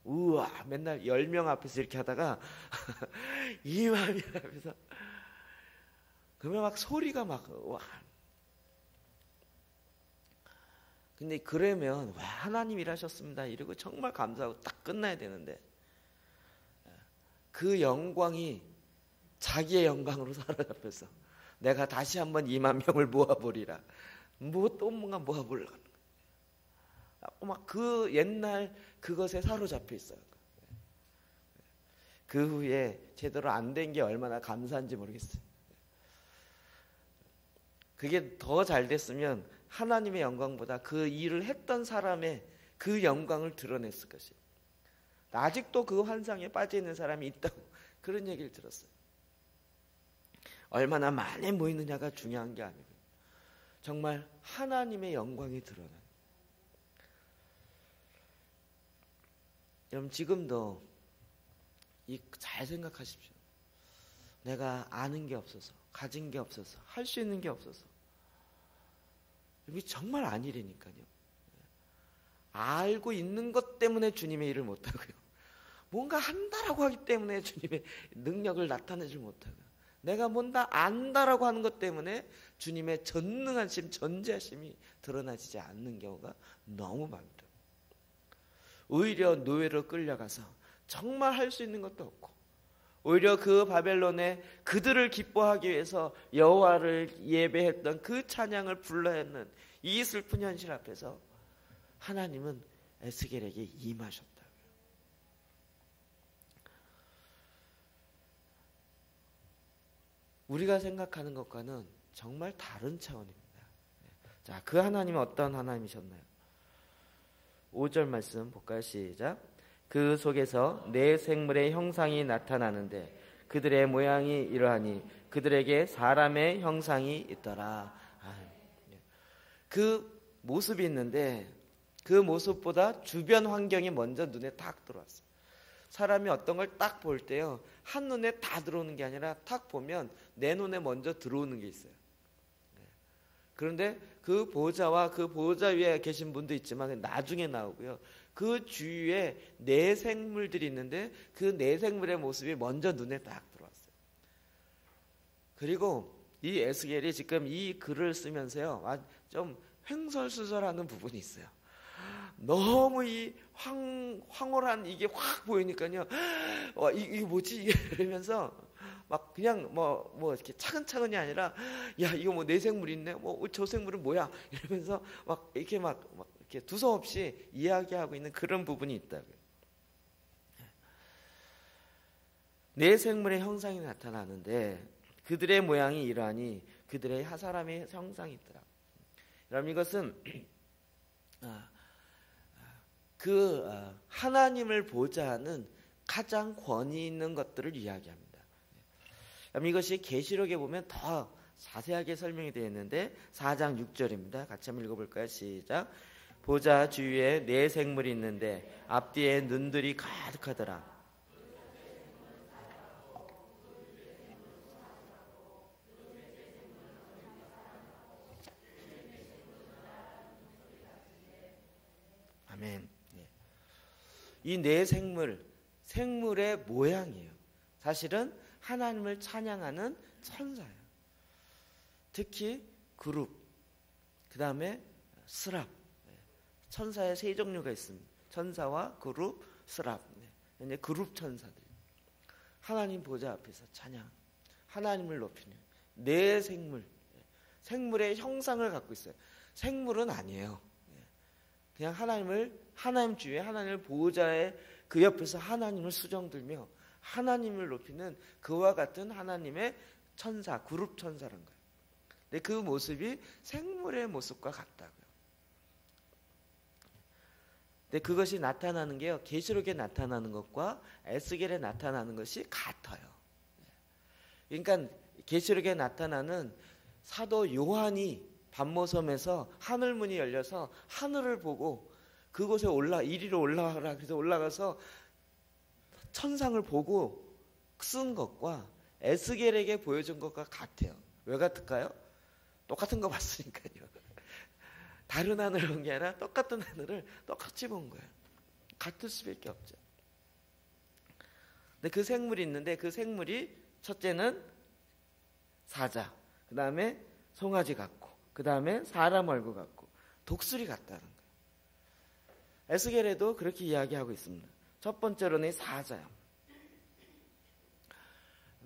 우와, 맨날 10명 앞에서 이렇게 하다가 2만 명 앞에서 그러면 막 소리가 막 와. 근데 그러면 와, 하나님 일하셨습니다 이러고 정말 감사하고 딱 끝나야 되는데 그 영광이 자기의 영광으로 사로잡혀서 내가 다시 한번 2만 명을 모아보리라. 또 뭔가 모아보려고 하는 거예요. 막 그 옛날 그것에 사로잡혀 있어요. 그 후에 제대로 안 된 게 얼마나 감사한지 모르겠어요. 그게 더 잘 됐으면 하나님의 영광보다 그 일을 했던 사람의 그 영광을 드러냈을 것이에요. 아직도 그 환상에 빠져 있는 사람이 있다고 그런 얘기를 들었어요. 얼마나 많이 모이느냐가 중요한 게 아니고 정말 하나님의 영광이 드러나요. 여러분 지금도 잘 생각하십시오. 내가 아는 게 없어서, 가진 게 없어서, 할 수 있는 게 없어서. 이게 정말 아니라니까요. 알고 있는 것 때문에 주님의 일을 못하고요. 뭔가 한다라고 하기 때문에 주님의 능력을 나타내지 못하고요. 내가 뭔가 안다라고 하는 것 때문에 주님의 전능하심, 전지하심이 드러나지지 않는 경우가 너무 많다. 오히려 노예로 끌려가서 정말 할 수 있는 것도 없고, 오히려 그 바벨론에 그들을 기뻐하기 위해서 여호와를 예배했던 그 찬양을 불러야 하는 이 슬픈 현실 앞에서 하나님은 에스겔에게 임하셨다고요. 우리가 생각하는 것과는 정말 다른 차원입니다. 자, 그 하나님은 어떤 하나님이셨나요? 5절 말씀 볼까요? 시작. 그 속에서 내 생물의 형상이 나타나는데 그들의 모양이 이러하니 그들에게 사람의 형상이 있더라. 그 모습이 있는데 그 모습보다 주변 환경이 먼저 눈에 딱 들어왔어요. 사람이 어떤 걸 딱 볼 때요, 한눈에 다 들어오는 게 아니라 딱 보면 내 눈에 먼저 들어오는 게 있어요. 그런데 그 보호자와 그 보호자 위에 계신 분도 있지만 나중에 나오고요, 그 주위에 내생물들이 있는데 그 내생물의 모습이 먼저 눈에 딱 들어왔어요. 그리고 이 에스겔이 지금 이 글을 쓰면서요, 좀 횡설수설하는 부분이 있어요. 너무 이 황홀한 이게 확 보이니까요, 이게 뭐지? 이러면서 막 그냥 뭐 이렇게 차근차근이 아니라, 야, 이거 뭐 내 생물 있네, 저 생물은 뭐야? 이러면서 막 이렇게 막 이렇게 두서없이 이야기하고 있는 그런 부분이 있다고요. 내 생물의 형상이 나타나는데 그들의 모양이 이러하니 그들의 사람의 형상이 있더라. 여러분, 이것은 하나님을 보자 하는 가장 권위 있는 것들을 이야기합니다. 이것이 계시록에 보면 더 자세하게 설명이 되어 있는데 4장 6절입니다. 같이 한번 읽어볼까요? 시작. 보자 주위에 네 생물이 있는데 앞뒤에 눈들이 가득하더라. 아멘. 이 네 생물의 모양이에요. 사실은 하나님을 찬양하는 천사예요. 특히 그룹, 그 다음에 스랍. 천사의 세 종류가 있습니다. 천사와 그룹, 스랍. 이제 그룹 천사들. 하나님 보좌 앞에서 찬양, 하나님을 높이는 네 생물의 형상을 갖고 있어요. 생물은 아니에요. 그냥 하나님 주위에 하나님을 보호자의 그 옆에서 하나님을 수정들며 하나님을 높이는 그와 같은 하나님의 천사, 그룹 천사란 거예요. 근데 그 모습이 생물의 모습과 같다고요. 근데 그것이 나타나는 게요, 계시록에 나타나는 것과 에스겔에 나타나는 것이 같아요. 그러니까 계시록에 나타나는 사도 요한이 밤모섬에서 하늘문이 열려서 하늘을 보고 그곳에 이리로 올라가라 그래서 올라가서 천상을 보고 쓴 것과 에스겔에게 보여준 것과 같아요. 왜 같을까요? 똑같은 거 봤으니까요. 다른 하늘을 본 게 아니라 똑같은 하늘을 똑같이 본 거예요. 같을 수밖에 없죠. 근데 그 생물이 있는데 그 생물이 첫째는 사자, 그 다음에 송아지 같고, 그 다음에 사람 얼굴 같고 독수리 같다는 거예요. 에스겔에도 그렇게 이야기하고 있습니다. 첫 번째로는 사자요.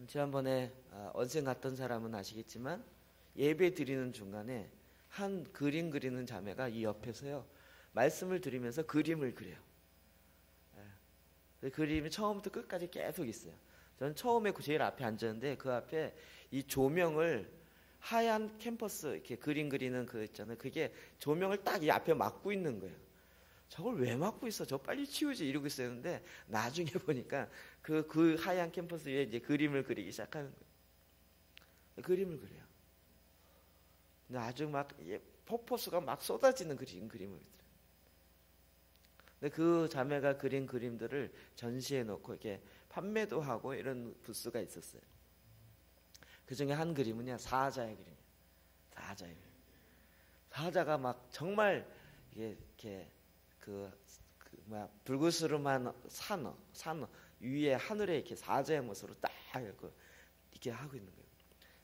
지난번에 언생 갔던 사람은 아시겠지만 예배 드리는 중간에 한 그림 그리는 자매가 이 옆에서요 말씀을 드리면서 그림을 그려요. 그 그림이 처음부터 끝까지 계속 있어요. 저는 처음에 제일 앞에 앉았는데 그 앞에 이 조명을 하얀 캠퍼스 이렇게 그림 그리는 그 있잖아요. 그게 조명을 딱 이 앞에 막고 있는 거예요. 저걸 왜 막고 있어? 저 빨리 치우지 이러고 있었는데 나중에 보니까 그 하얀 캠퍼스 위에 이제 그림을 그리기 시작하는 거예요. 그림을 그려요. 근데 아주 막 포포스가 막 쏟아지는 그림을 그려요. 근데 그 자매가 그린 그림들을 전시해 놓고 이렇게 판매도 하고 이런 부스가 있었어요. 그 중에 한 그림은요, 사자의 그림이에요. 사자의 그림. 사자가 막 정말 이렇게 불구스름한 산 위에 하늘에 이렇게 사자의 모습으로 딱 이렇게 하고 있는 거예요.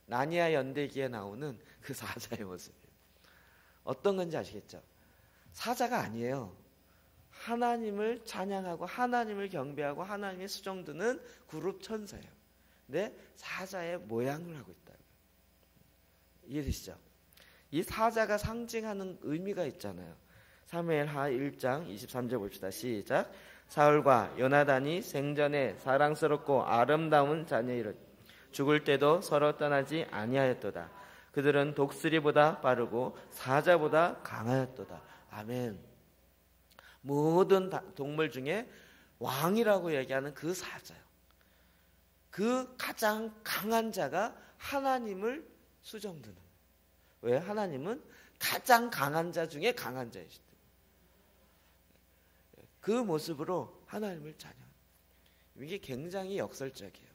나니아 연대기에 나오는 그 사자의 모습이에요. 어떤 건지 아시겠죠? 사자가 아니에요. 하나님을 찬양하고 하나님을 경배하고 하나님의 수종드는 그룹 천사예요. 근데 사자의 모양을 하고 있다. 이해되시죠? 이 사자가 상징하는 의미가 있잖아요. 사무엘하 1장 23절 봅시다. 시작. 사울과 요나단이 생전에 사랑스럽고 아름다운 자녀이라 죽을 때도 서로 떠나지 아니하였도다. 그들은 독수리보다 빠르고 사자보다 강하였도다. 아멘. 모든 동물 중에 왕이라고 얘기하는 그 사자요. 그 가장 강한 자가 하나님을 수종드는. 왜? 하나님은 가장 강한 자 중에 강한 자이시다. 그 모습으로 하나님을 찬양. 이게 굉장히 역설적이에요.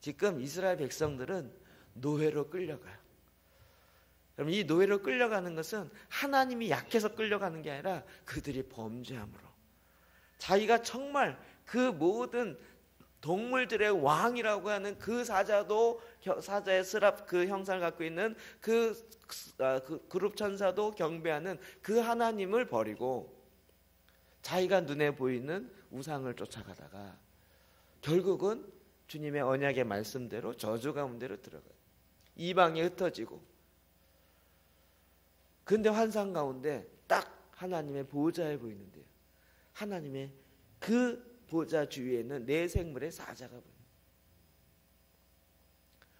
지금 이스라엘 백성들은 노예로 끌려가요. 그럼 이 노예로 끌려가는 것은 하나님이 약해서 끌려가는 게 아니라 그들이 범죄함으로. 자기가 정말 그 모든 동물들의 왕이라고 하는 그 사자도, 사자의 스랍 그 형상을 갖고 있는 그 그룹 천사도 경배하는 그 하나님을 버리고 자기가 눈에 보이는 우상을 쫓아가다가 결국은 주님의 언약의 말씀대로 저주 가운데로 들어가요. 이방에 흩어지고. 근데 환상 가운데 딱 하나님의 보좌에 보이는데요. 하나님의 그 보좌 주위에는 네 생물의 사자가 보여요.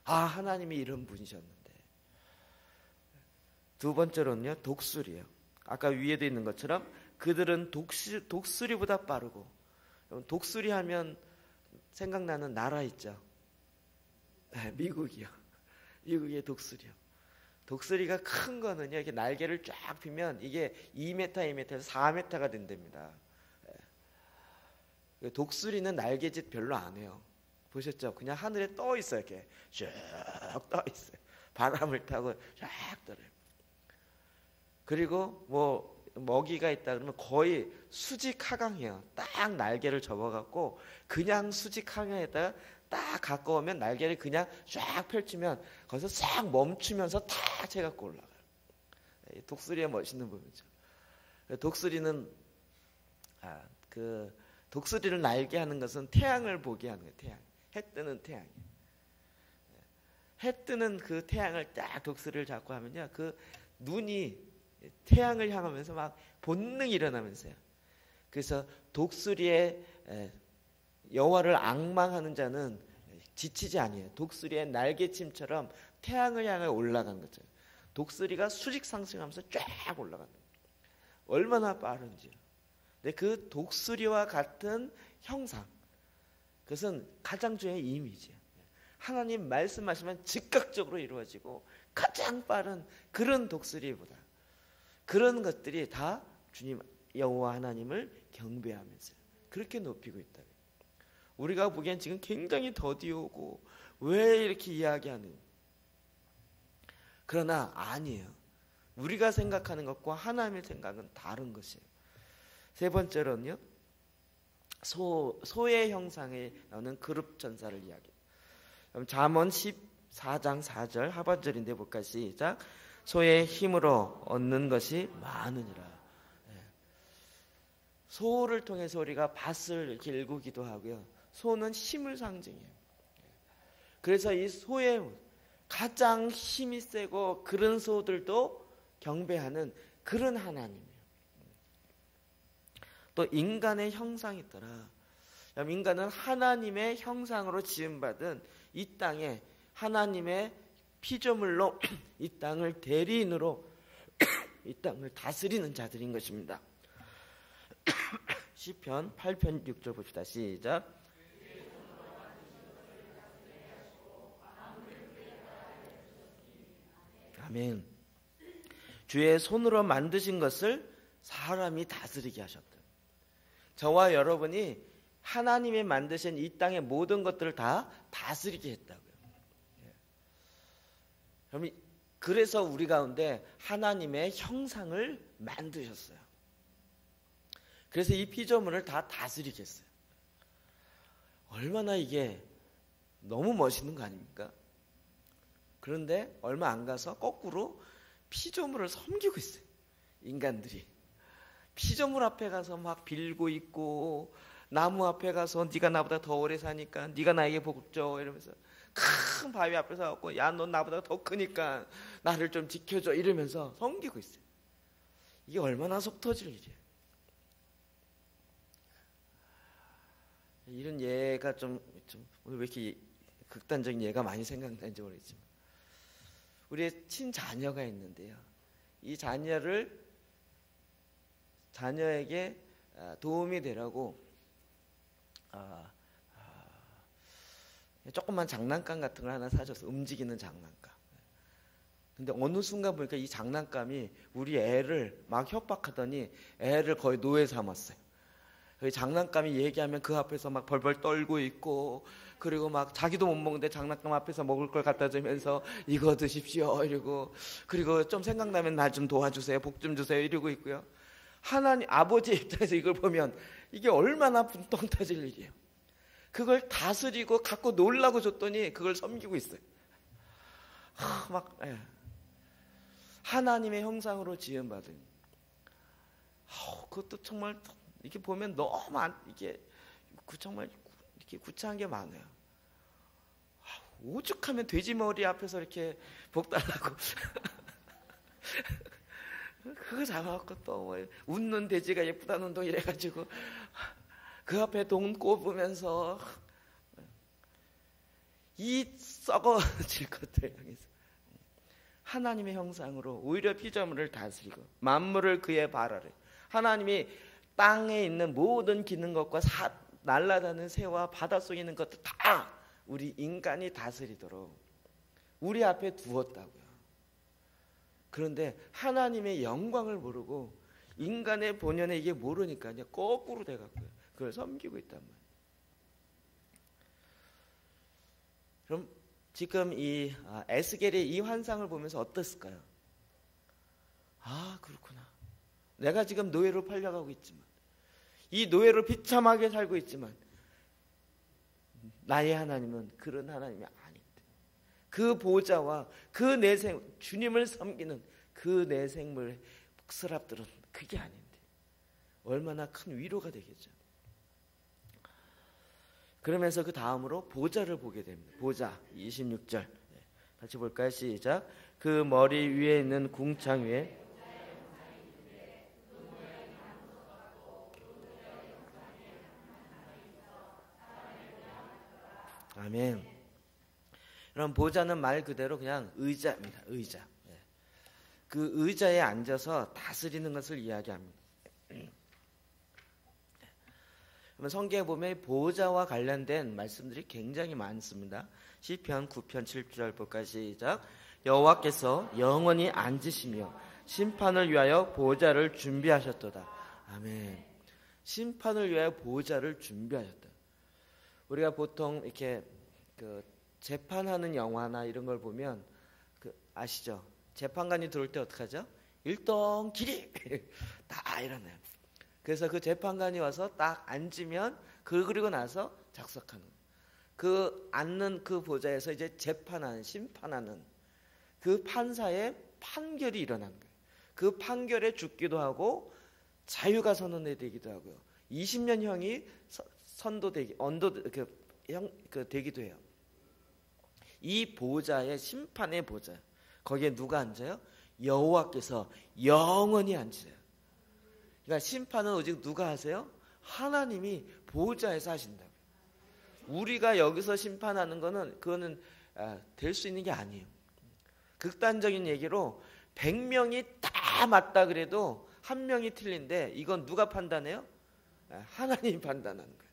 아, 하나님이 이런 분이셨는데. 두 번째로는요, 독수리예요. 아까 위에도 있는 것처럼 그들은 독수리보다 빠르고. 독수리 하면 생각나는 나라 있죠. 미국이요. 미국의 독수리요. 독수리가 큰 거는요, 이렇게 날개를 쫙 펴면 이게 2m, 2m에서 4m가 된답니다. 독수리는 날개짓 별로 안 해요. 보셨죠? 그냥 하늘에 떠 있어요. 이렇게 쭉 떠 있어요. 바람을 타고 쫙 떠요. 그리고 뭐 먹이가 있다 그러면 거의 수직 하강해요. 딱 날개를 접어갖고 그냥 수직 하강에다가 딱 가까우면 날개를 그냥 쫙 펼치면 거기서 싹 멈추면서 탁 채갖고 올라가요. 독수리의 멋있는 부분이죠. 독수리는 독수리를 날게 하는 것은 태양을 보게 하는 거예요. 태양. 해 뜨는 태양. 해 뜨는 그 태양을 딱 독수리를 잡고 하면요, 그 눈이 태양을 향하면서 막 본능이 일어나면서요. 그래서 독수리의 여호와를 앙망하는 자는 지치지 아니에요. 독수리의 날개침처럼 태양을 향해 올라간 거죠. 독수리가 수직 상승하면서 쫙 올라간다. 얼마나 빠른지요. 근데 그 독수리와 같은 형상, 그것은 가장 중요한 이미지예요. 하나님 말씀하시면 즉각적으로 이루어지고 가장 빠른 그런 독수리보다 그런 것들이 다 주님 여호와 하나님을 경배하면서 그렇게 높이고 있다. 우리가 보기엔 지금 굉장히 더디오고 왜 이렇게 이야기하는? 그러나 아니에요. 우리가 생각하는 것과 하나님의 생각은 다른 것이에요. 세 번째로는요, 소의 형상에 나오는 그룹 천사를 이야기해요. 그럼 잠언 14장 4절 하반절인데 볼까요? 시작. 소의 힘으로 얻는 것이 많으니라. 소를 통해서 우리가 밭을 길구기도 하고요. 소는 힘을 상징해요. 그래서 이 소의 가장 힘이 세고 그런 소들도 경배하는 그런 하나님이에요. 또 인간의 형상이 있더라. 인간은 하나님의 형상으로 지음받은 이 땅에 하나님의 피조물로 이 땅을 대리인으로 이 땅을 다스리는 자들인 것입니다. 시편 8편 6절 봅시다. 시작. 아멘. 주의 손으로 만드신 것을 사람이 다스리게 하셨다. 저와 여러분이 하나님이 만드신 이 땅의 모든 것들을 다 다스리게 했다고요. 그래서 우리 가운데 하나님의 형상을 만드셨어요. 그래서 이 피조물을 다 다스리게 했어요. 얼마나 이게 너무 멋있는 거 아닙니까? 그런데 얼마 안 가서 거꾸로 피조물을 섬기고 있어요. 인간들이. 피조물 앞에 가서 막 빌고 있고, 나무 앞에 가서 네가 나보다 더 오래 사니까 네가 나에게 복 줘 이러면서, 큰 바위 앞에 서갖고 야, 넌 나보다 더 크니까 나를 좀 지켜줘 이러면서 섬기고 있어요. 이게 얼마나 속 터질 일이에요. 이런 예가 좀 왜 이렇게 극단적인 예가 많이 생각나는지 모르겠지만, 우리의 친자녀가 있는데요, 이 자녀에게 도움이 되라고 조그만 장난감 같은 걸 하나 사줘서, 움직이는 장난감. 근데 어느 순간 보니까 이 장난감이 우리 애를 막 협박하더니 애를 거의 노예 삼았어요. 장난감이 얘기하면 그 앞에서 막 벌벌 떨고 있고, 그리고 막 자기도 못 먹는데 장난감 앞에서 먹을 걸 갖다 주면서 이거 드십시오 이러고, 그리고 좀 생각나면 나 좀 도와주세요, 복 좀 주세요 이러고 있고요. 하나님 아버지 입장에서 이걸 보면 이게 얼마나 분통 터질 일이에요. 그걸 다스리고 갖고 놀라고 줬더니 그걸 섬기고 있어요. 하나님의 형상으로 지음받은, 그것도 정말 이렇게 보면 너무 이게 정말 이렇게 구차한 게 많아요. 오죽하면 돼지 머리 앞에서 이렇게 복 달라고 그거 잡아갖고 또 뭐 웃는 돼지가 예쁘다는 동 이래가지고 그 앞에 돈 꼽으면서 이 썩어질 것들 향해서 하나님의 형상으로 오히려 피조물을 다스리고 만물을 그의 발 아래, 하나님이 땅에 있는 모든 기는 것과 날아다니는 새와 바닷속에 있는 것들 다 우리 인간이 다스리도록 우리 앞에 두었다고요. 그런데 하나님의 영광을 모르고 인간의 본연의 이게 모르니까 이제 거꾸로 돼갖고요, 그걸 섬기고 있단 말이에요. 그럼 지금 이 에스겔의 이 환상을 보면서 어땠을까요? 그렇구나. 내가 지금 노예로 팔려가고 있지만, 이 노예로 비참하게 살고 있지만, 나의 하나님은 그런 하나님이 아닌데, 그 보좌와 그 내생, 주님을 섬기는 그 내생물의 스랍들은 그게 아닌데 얼마나 큰 위로가 되겠죠. 그러면서 그 다음으로 보좌를 보게 됩니다. 보좌 26절 같이 볼까요? 시작. 그 머리 위에 있는 궁창 위에 아멘. 그럼 보좌는 말 그대로 그냥 의자입니다. 의자. 그 의자에 앉아서 다스리는 것을 이야기합니다. 그러면 성경에 보면 보좌와 관련된 말씀들이 굉장히 많습니다. 시편 9편 7절 볼까요? 시작. 여호와께서 영원히 앉으시며 심판을 위하여 보좌를 준비하셨도다. 아멘. 심판을 위하여 보좌를 준비하셨다. 우리가 보통 이렇게 재판하는 영화나 이런 걸 보면 아시죠? 재판관이 들어올 때 어떻게 하죠? 일동 기립 다 일어나요. 그래서 그 재판관이 와서 딱 앉으면 그리고 나서 작석하는, 그 앉는 그 보좌에서 이제 재판하는, 심판하는 그 판사의 판결이 일어난 거예요. 그 판결에 죽기도 하고 자유가 선언되기도 하고요. 20년형이 되기도 해요. 이 보좌의 심판의 보좌, 거기에 누가 앉아요? 여호와께서 영원히 앉으세요. 그러니까 심판은 오직 누가 하세요? 하나님이 보좌에서 하신다고요. 우리가 여기서 심판하는 거는 그거는 될 수 있는 게 아니에요. 극단적인 얘기로 100명이 다 맞다 그래도 한 명이 틀린데 이건 누가 판단해요? 하나님이 판단하는 거예요.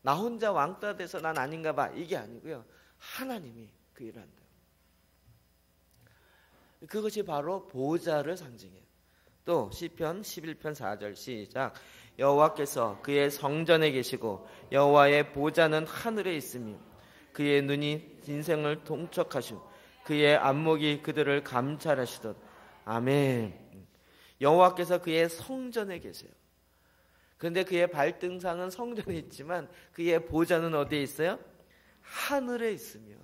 나 혼자 왕따 돼서 난 아닌가 봐, 이게 아니고요, 하나님이 그 일을 한다. 그것이 바로 보좌를 상징해요. 또 시편 11편 4절 시작. 여호와께서 그의 성전에 계시고 여호와의 보좌는 하늘에 있으며 그의 눈이 인생을 통촉하시고 그의 안목이 그들을 감찰하시듯. 아멘. 여호와께서 그의 성전에 계세요. 그런데 그의 발등상은 성전에 있지만 그의 보좌는 어디에 있어요? 하늘에 있으며.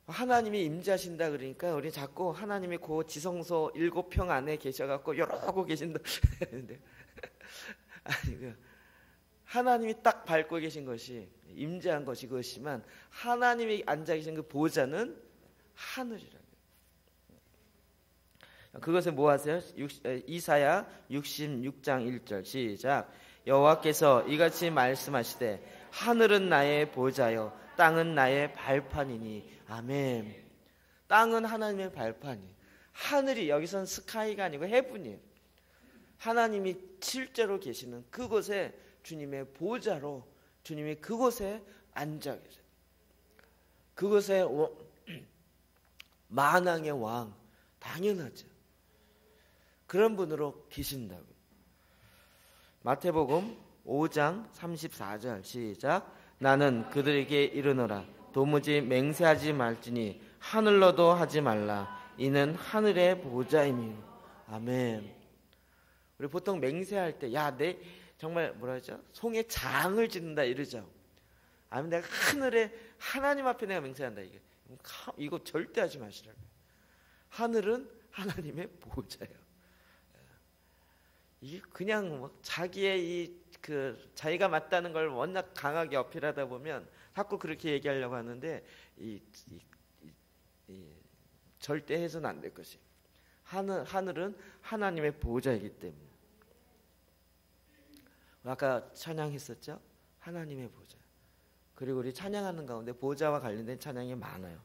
하나님이 임재하신다 그러니까 우리 자꾸 하나님이 그 지성소 7평 안에 계셔갖고 이러고 계신다 했는데 아니, 하나님이 딱 밟고 계신 것이 임재한 것이 그것이지만 하나님이 앉아 계신 그 보좌는 하늘이라고요. 그것을 뭐 하세요? 이사야 66장 1절 시작. 여호와께서 이같이 말씀하시되 하늘은 나의 보좌요 땅은 나의 발판이니. 아멘. 땅은 하나님의 발판이, 하늘이 여기선 스카이가 아니고 헤븐이에요. 하나님이 실제로 계시는 그곳에 주님의 보좌로 주님이 그곳에 앉아 계세요. 그곳에 만왕의 왕, 당연하죠. 그런 분으로 계신다고요. 마태복음 5장 34절 시작. 나는 그들에게 이르노라 도무지 맹세하지 말지니 하늘로도 하지 말라 이는 하늘의 보좌이니. 아멘. 우리 보통 맹세할 때 야 내 정말 뭐라 하죠? 송에 장을 짓는다 이러죠. 아니면 내가 하늘에 하나님 앞에 내가 맹세한다 이거 절대 하지 마시라고요. 하늘은 하나님의 보좌예요. 이게 그냥 뭐 자기의 자기가 맞다는 걸 워낙 강하게 어필하다 보면 자꾸 그렇게 얘기하려고 하는데 절대 해서는 안 될 것이. 하늘은 하나님의 보좌이기 때문에. 아까 찬양했었죠? 하나님의 보좌. 그리고 우리 찬양하는 가운데 보좌와 관련된 찬양이 많아요.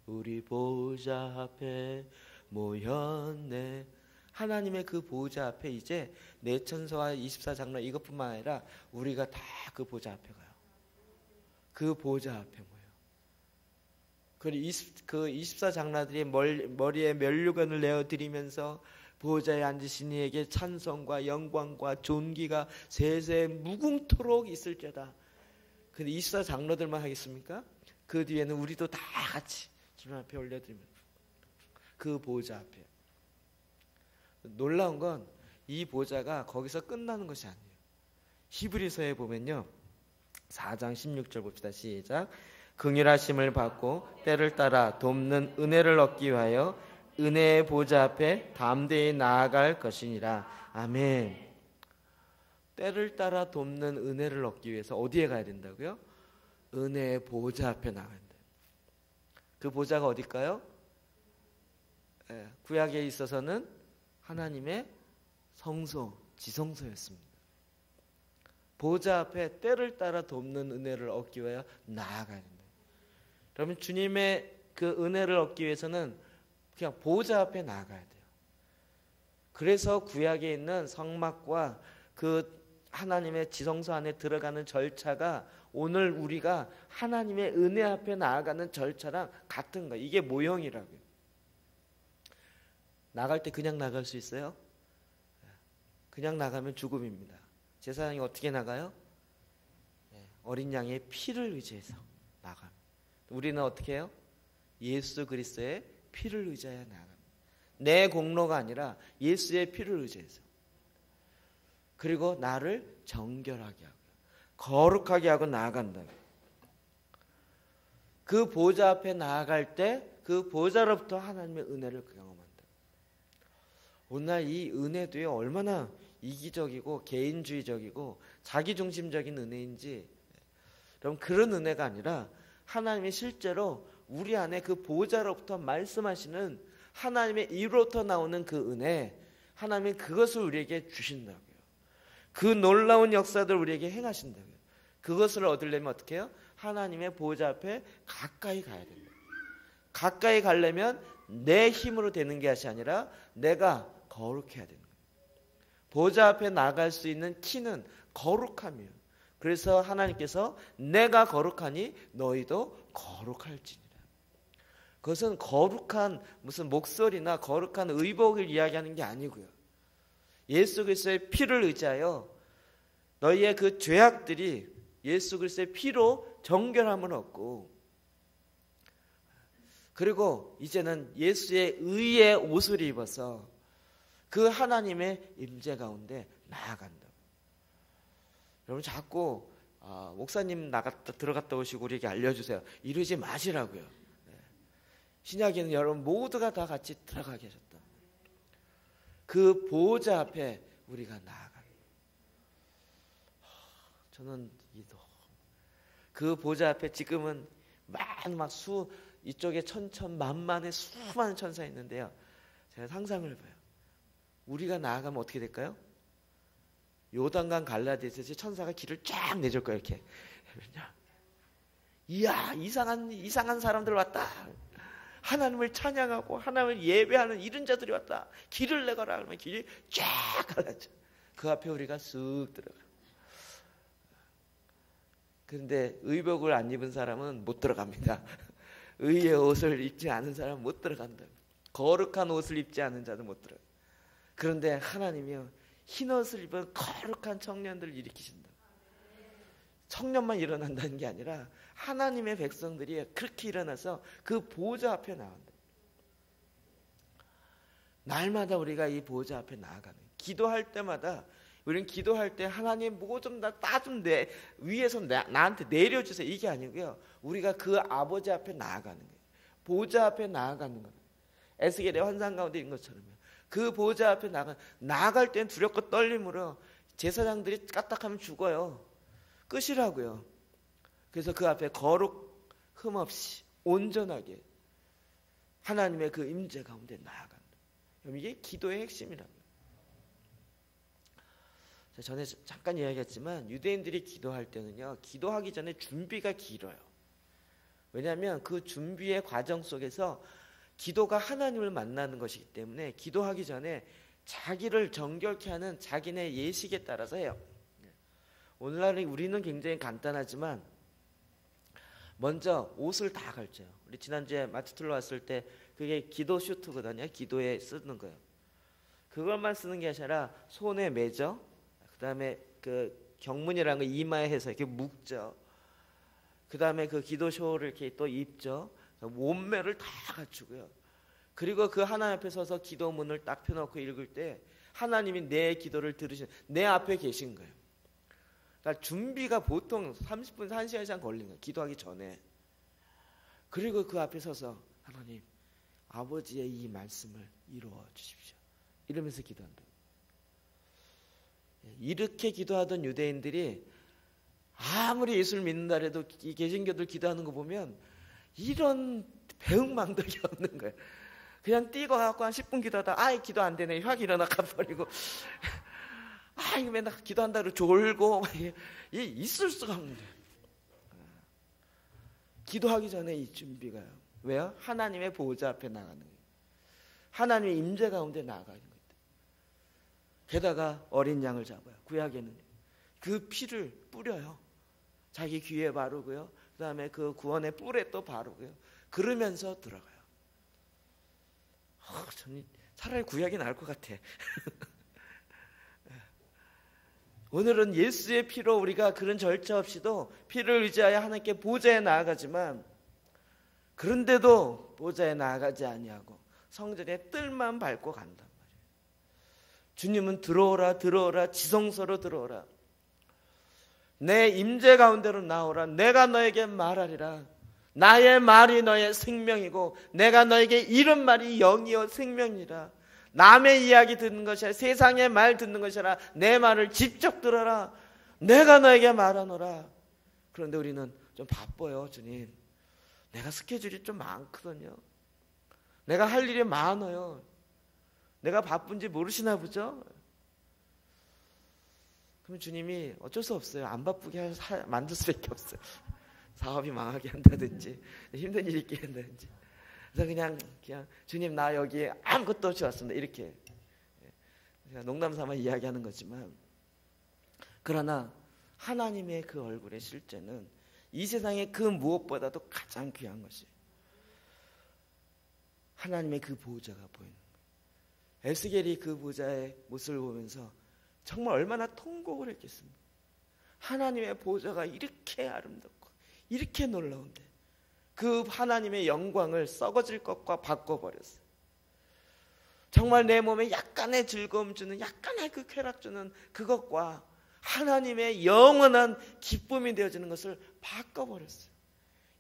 우리 보좌 앞에 모였네. 하나님의 그 보좌 앞에 이제 내천서와 24장로 이것뿐만 아니라 우리가 다 그 보좌 앞에 가요. 그 보좌 앞에 모여. 그리고 그 24장로들이 머리에 면류관을 내어드리면서 보좌에 앉으신 이에게 찬송과 영광과 존귀가 세세 무궁토록 있을지어다. 근데 24장로들만 하겠습니까? 그 뒤에는 우리도 다 같이 주님 앞에 올려드리면 그 보좌 앞에. 놀라운 건 이 보좌가 거기서 끝나는 것이 아니에요. 히브리서에 보면요 4장 16절 봅시다. 시작. 긍휼하심을 받고 때를 따라 돕는 은혜를 얻기 위하여 은혜의 보좌 앞에 담대히 나아갈 것이니라. 아멘. 때를 따라 돕는 은혜를 얻기 위해서 어디에 가야 된다고요? 은혜의 보좌 앞에 나가야 돼요. 그 보좌가 어딜까요? 구약에 있어서는 하나님의 성소, 지성소였습니다. 보좌 앞에 때를 따라 돕는 은혜를 얻기 위하여 나아가야 된다. 그러면 주님의 그 은혜를 얻기 위해서는 그냥 보좌 앞에 나아가야 돼요. 그래서 구약에 있는 성막과 그 하나님의 지성소 안에 들어가는 절차가 오늘 우리가 하나님의 은혜 앞에 나아가는 절차랑 같은 거예요. 이게 모형이라고요. 나갈 때 그냥 나갈 수 있어요? 그냥 나가면 죽음입니다. 제사장이 어떻게 나가요? 어린 양의 피를 의지해서 나갑니다. 우리는 어떻게 해요? 예수 그리스도의 피를 의지하여 나갑니다. 내 공로가 아니라 예수의 피를 의지해서. 그리고 나를 정결하게 하고 거룩하게 하고 나아간다. 그 보좌 앞에 나아갈 때 그 보좌로부터 하나님의 은혜를 경험한다. 오늘 이 은혜도요 얼마나 이기적이고 개인주의적이고 자기중심적인 은혜인지. 여러분 그런 은혜가 아니라 하나님이 실제로 우리 안에 그 보좌로부터 말씀하시는 하나님의 입으로부터 나오는 그 은혜, 하나님이 그것을 우리에게 주신다고요. 그 놀라운 역사들 우리에게 행하신다고요. 그것을 얻으려면 어떻게 해요? 하나님의 보좌 앞에 가까이 가야 됩니다. 가까이 가려면 내 힘으로 되는 것이 아니라 내가 거룩해야 되는 거예요. 보좌 앞에 나갈 수 있는 키는 거룩함이에요. 그래서 하나님께서 내가 거룩하니 너희도 거룩할지니라. 그것은 거룩한 무슨 목소리나 거룩한 의복을 이야기하는 게 아니고요. 예수 그리스도의 피를 의지하여 너희의 그 죄악들이 예수 그리스도의 피로 정결함을 얻고, 그리고 이제는 예수의 의의 옷을 입어서 그 하나님의 임재 가운데 나아간다. 여러분 자꾸 목사님 들어갔다 오시고 우리에게 알려주세요, 이러지 마시라고요. 신약에는 여러분 모두가 다 같이 들어가게 하셨다. 그 보호자 앞에 우리가 나아가는, 저는 그 보호자 앞에 지금은 이쪽에 천천만만의 수많은 천사 있는데요, 제가 상상을 해봐요. 우리가 나아가면 어떻게 될까요? 요단강 갈라디아에서 천사가 길을 쫙 내줄 거예요. 이렇게. 이야, 이상한 사람들 왔다. 하나님을 찬양하고 하나님을 예배하는 이런 자들이 왔다. 길을 내거라. 그러면 길이 쫙 갈라져. 그 앞에 우리가 쓱 들어가. 그런데 의복을 안 입은 사람은 못 들어갑니다. 의의 옷을 입지 않은 사람은 못 들어간다. 거룩한 옷을 입지 않은 자도 못 들어가. 그런데 하나님이요, 흰 옷을 입은 거룩한 청년들을 일으키신다. 청년만 일어난다는 게 아니라 하나님의 백성들이 그렇게 일어나서 그 보호자 앞에 나온다. 날마다 우리가 이 보호자 앞에 나아가는, 기도할 때마다 우리는 기도할 때 하나님 뭐 좀 나 좀 위에서 나한테 내려주세요, 이게 아니고요, 우리가 그 아버지 앞에 나아가는 거예요. 보호자 앞에 나아가는 거예요. 에스겔의 환상 가운데 있는 것처럼요. 그 보호자 앞에 나아갈 땐 두렵고 떨림으로 제사장들이 까딱하면 죽어요. 끝이라고요. 그래서 그 앞에 거룩 흠없이 온전하게 하나님의 그 임재 가운데 나아간다. 이게 기도의 핵심이라고요. 전에 잠깐 이야기했지만 유대인들이 기도할 때는요, 기도하기 전에 준비가 길어요. 왜냐하면 그 준비의 과정 속에서 기도가 하나님을 만나는 것이기 때문에 기도하기 전에 자기를 정결케 하는 자기네 예식에 따라서 해요. 오늘날 우리는 굉장히 간단하지만 먼저 옷을 다 갈죠. 우리 지난주에 마트툴로 왔을 때 그게 기도 슈트거든요. 기도에 쓰는 거예요. 그것만 쓰는 게 아니라 손에 매죠. 그 다음에 그 경문이라는 거 이마에 해서 이렇게 묶죠. 그 다음에 그 기도쇼를 이렇게 또 입죠. 몸매를 다 갖추고요. 그리고 그 하나님 앞에 서서 기도문을 딱 펴놓고 읽을 때 하나님이 내 기도를 들으시는, 내 앞에 계신 거예요. 그러니까 준비가 보통 30분, 1시간 이상 걸리는 거예요. 기도하기 전에. 그리고 그 앞에 서서 하나님, 아버지의 이 말씀을 이루어 주십시오, 이러면서 기도한다. 이렇게 기도하던 유대인들이 아무리 예수를 믿는다 해도 이 개신교들 기도하는 거 보면 이런 배응망덕이 없는 거예요. 그냥 뛰고 가고 한 10분 기도하다 아이 기도 안 되네, 확 일어나 가버리고 이거 맨날 기도한다고 졸고 있을 수가 없는데, 기도하기 전에 이 준비가요. 왜요? 하나님의 보호자 앞에 나가는 거예요. 하나님의 임재 가운데 나가는 거예요. 게다가 어린 양을 잡아요. 구약에는 그 피를 뿌려요. 자기 귀에 바르고요. 그 다음에 그 구원의 뿔에 또 바르고요. 그러면서 들어가요. 저는 차라리 구약이 나을 것 같아. 오늘은 예수의 피로 우리가 그런 절차 없이도 피를 의지하여 하나님께 보좌에 나아가지만, 그런데도 보좌에 나아가지 아니하고 성전의 뜰만 밟고 간단 말이에요. 주님은 들어오라, 들어오라, 지성소로 들어오라, 내 임재 가운데로 나오라, 내가 너에게 말하리라. 나의 말이 너의 생명이고 내가 너에게 이런 말이 영이요 생명이라. 남의 이야기 듣는 것이 아니라 세상의 말 듣는 것이 아니라 내 말을 직접 들어라. 내가 너에게 말하노라. 그런데 우리는 좀 바빠요. 주님, 내가 스케줄이 좀 많거든요. 내가 할 일이 많아요. 내가 바쁜지 모르시나 보죠? 그럼 주님이 어쩔 수 없어요. 안 바쁘게 만들 수밖에 없어요. 사업이 망하게 한다든지 힘든 일이 있게 한다든지. 그래서 그냥 주님, 나 여기 아무것도 없이 왔습니다, 이렇게 제가 농담삼아 이야기하는 거지만, 그러나 하나님의 그 얼굴의 실제는 이 세상의 그 무엇보다도 가장 귀한 것이 하나님의 그 보호자가 보이는 거예요. 에스겔이 그 보좌의 모습을 보면서 정말 얼마나 통곡을 했겠습니까? 하나님의 보좌가 이렇게 아름답고 이렇게 놀라운데 그 하나님의 영광을 썩어질 것과 바꿔버렸어요. 정말 내 몸에 약간의 즐거움 주는, 약간의 그 쾌락 주는 그것과 하나님의 영원한 기쁨이 되어지는 것을 바꿔버렸어요.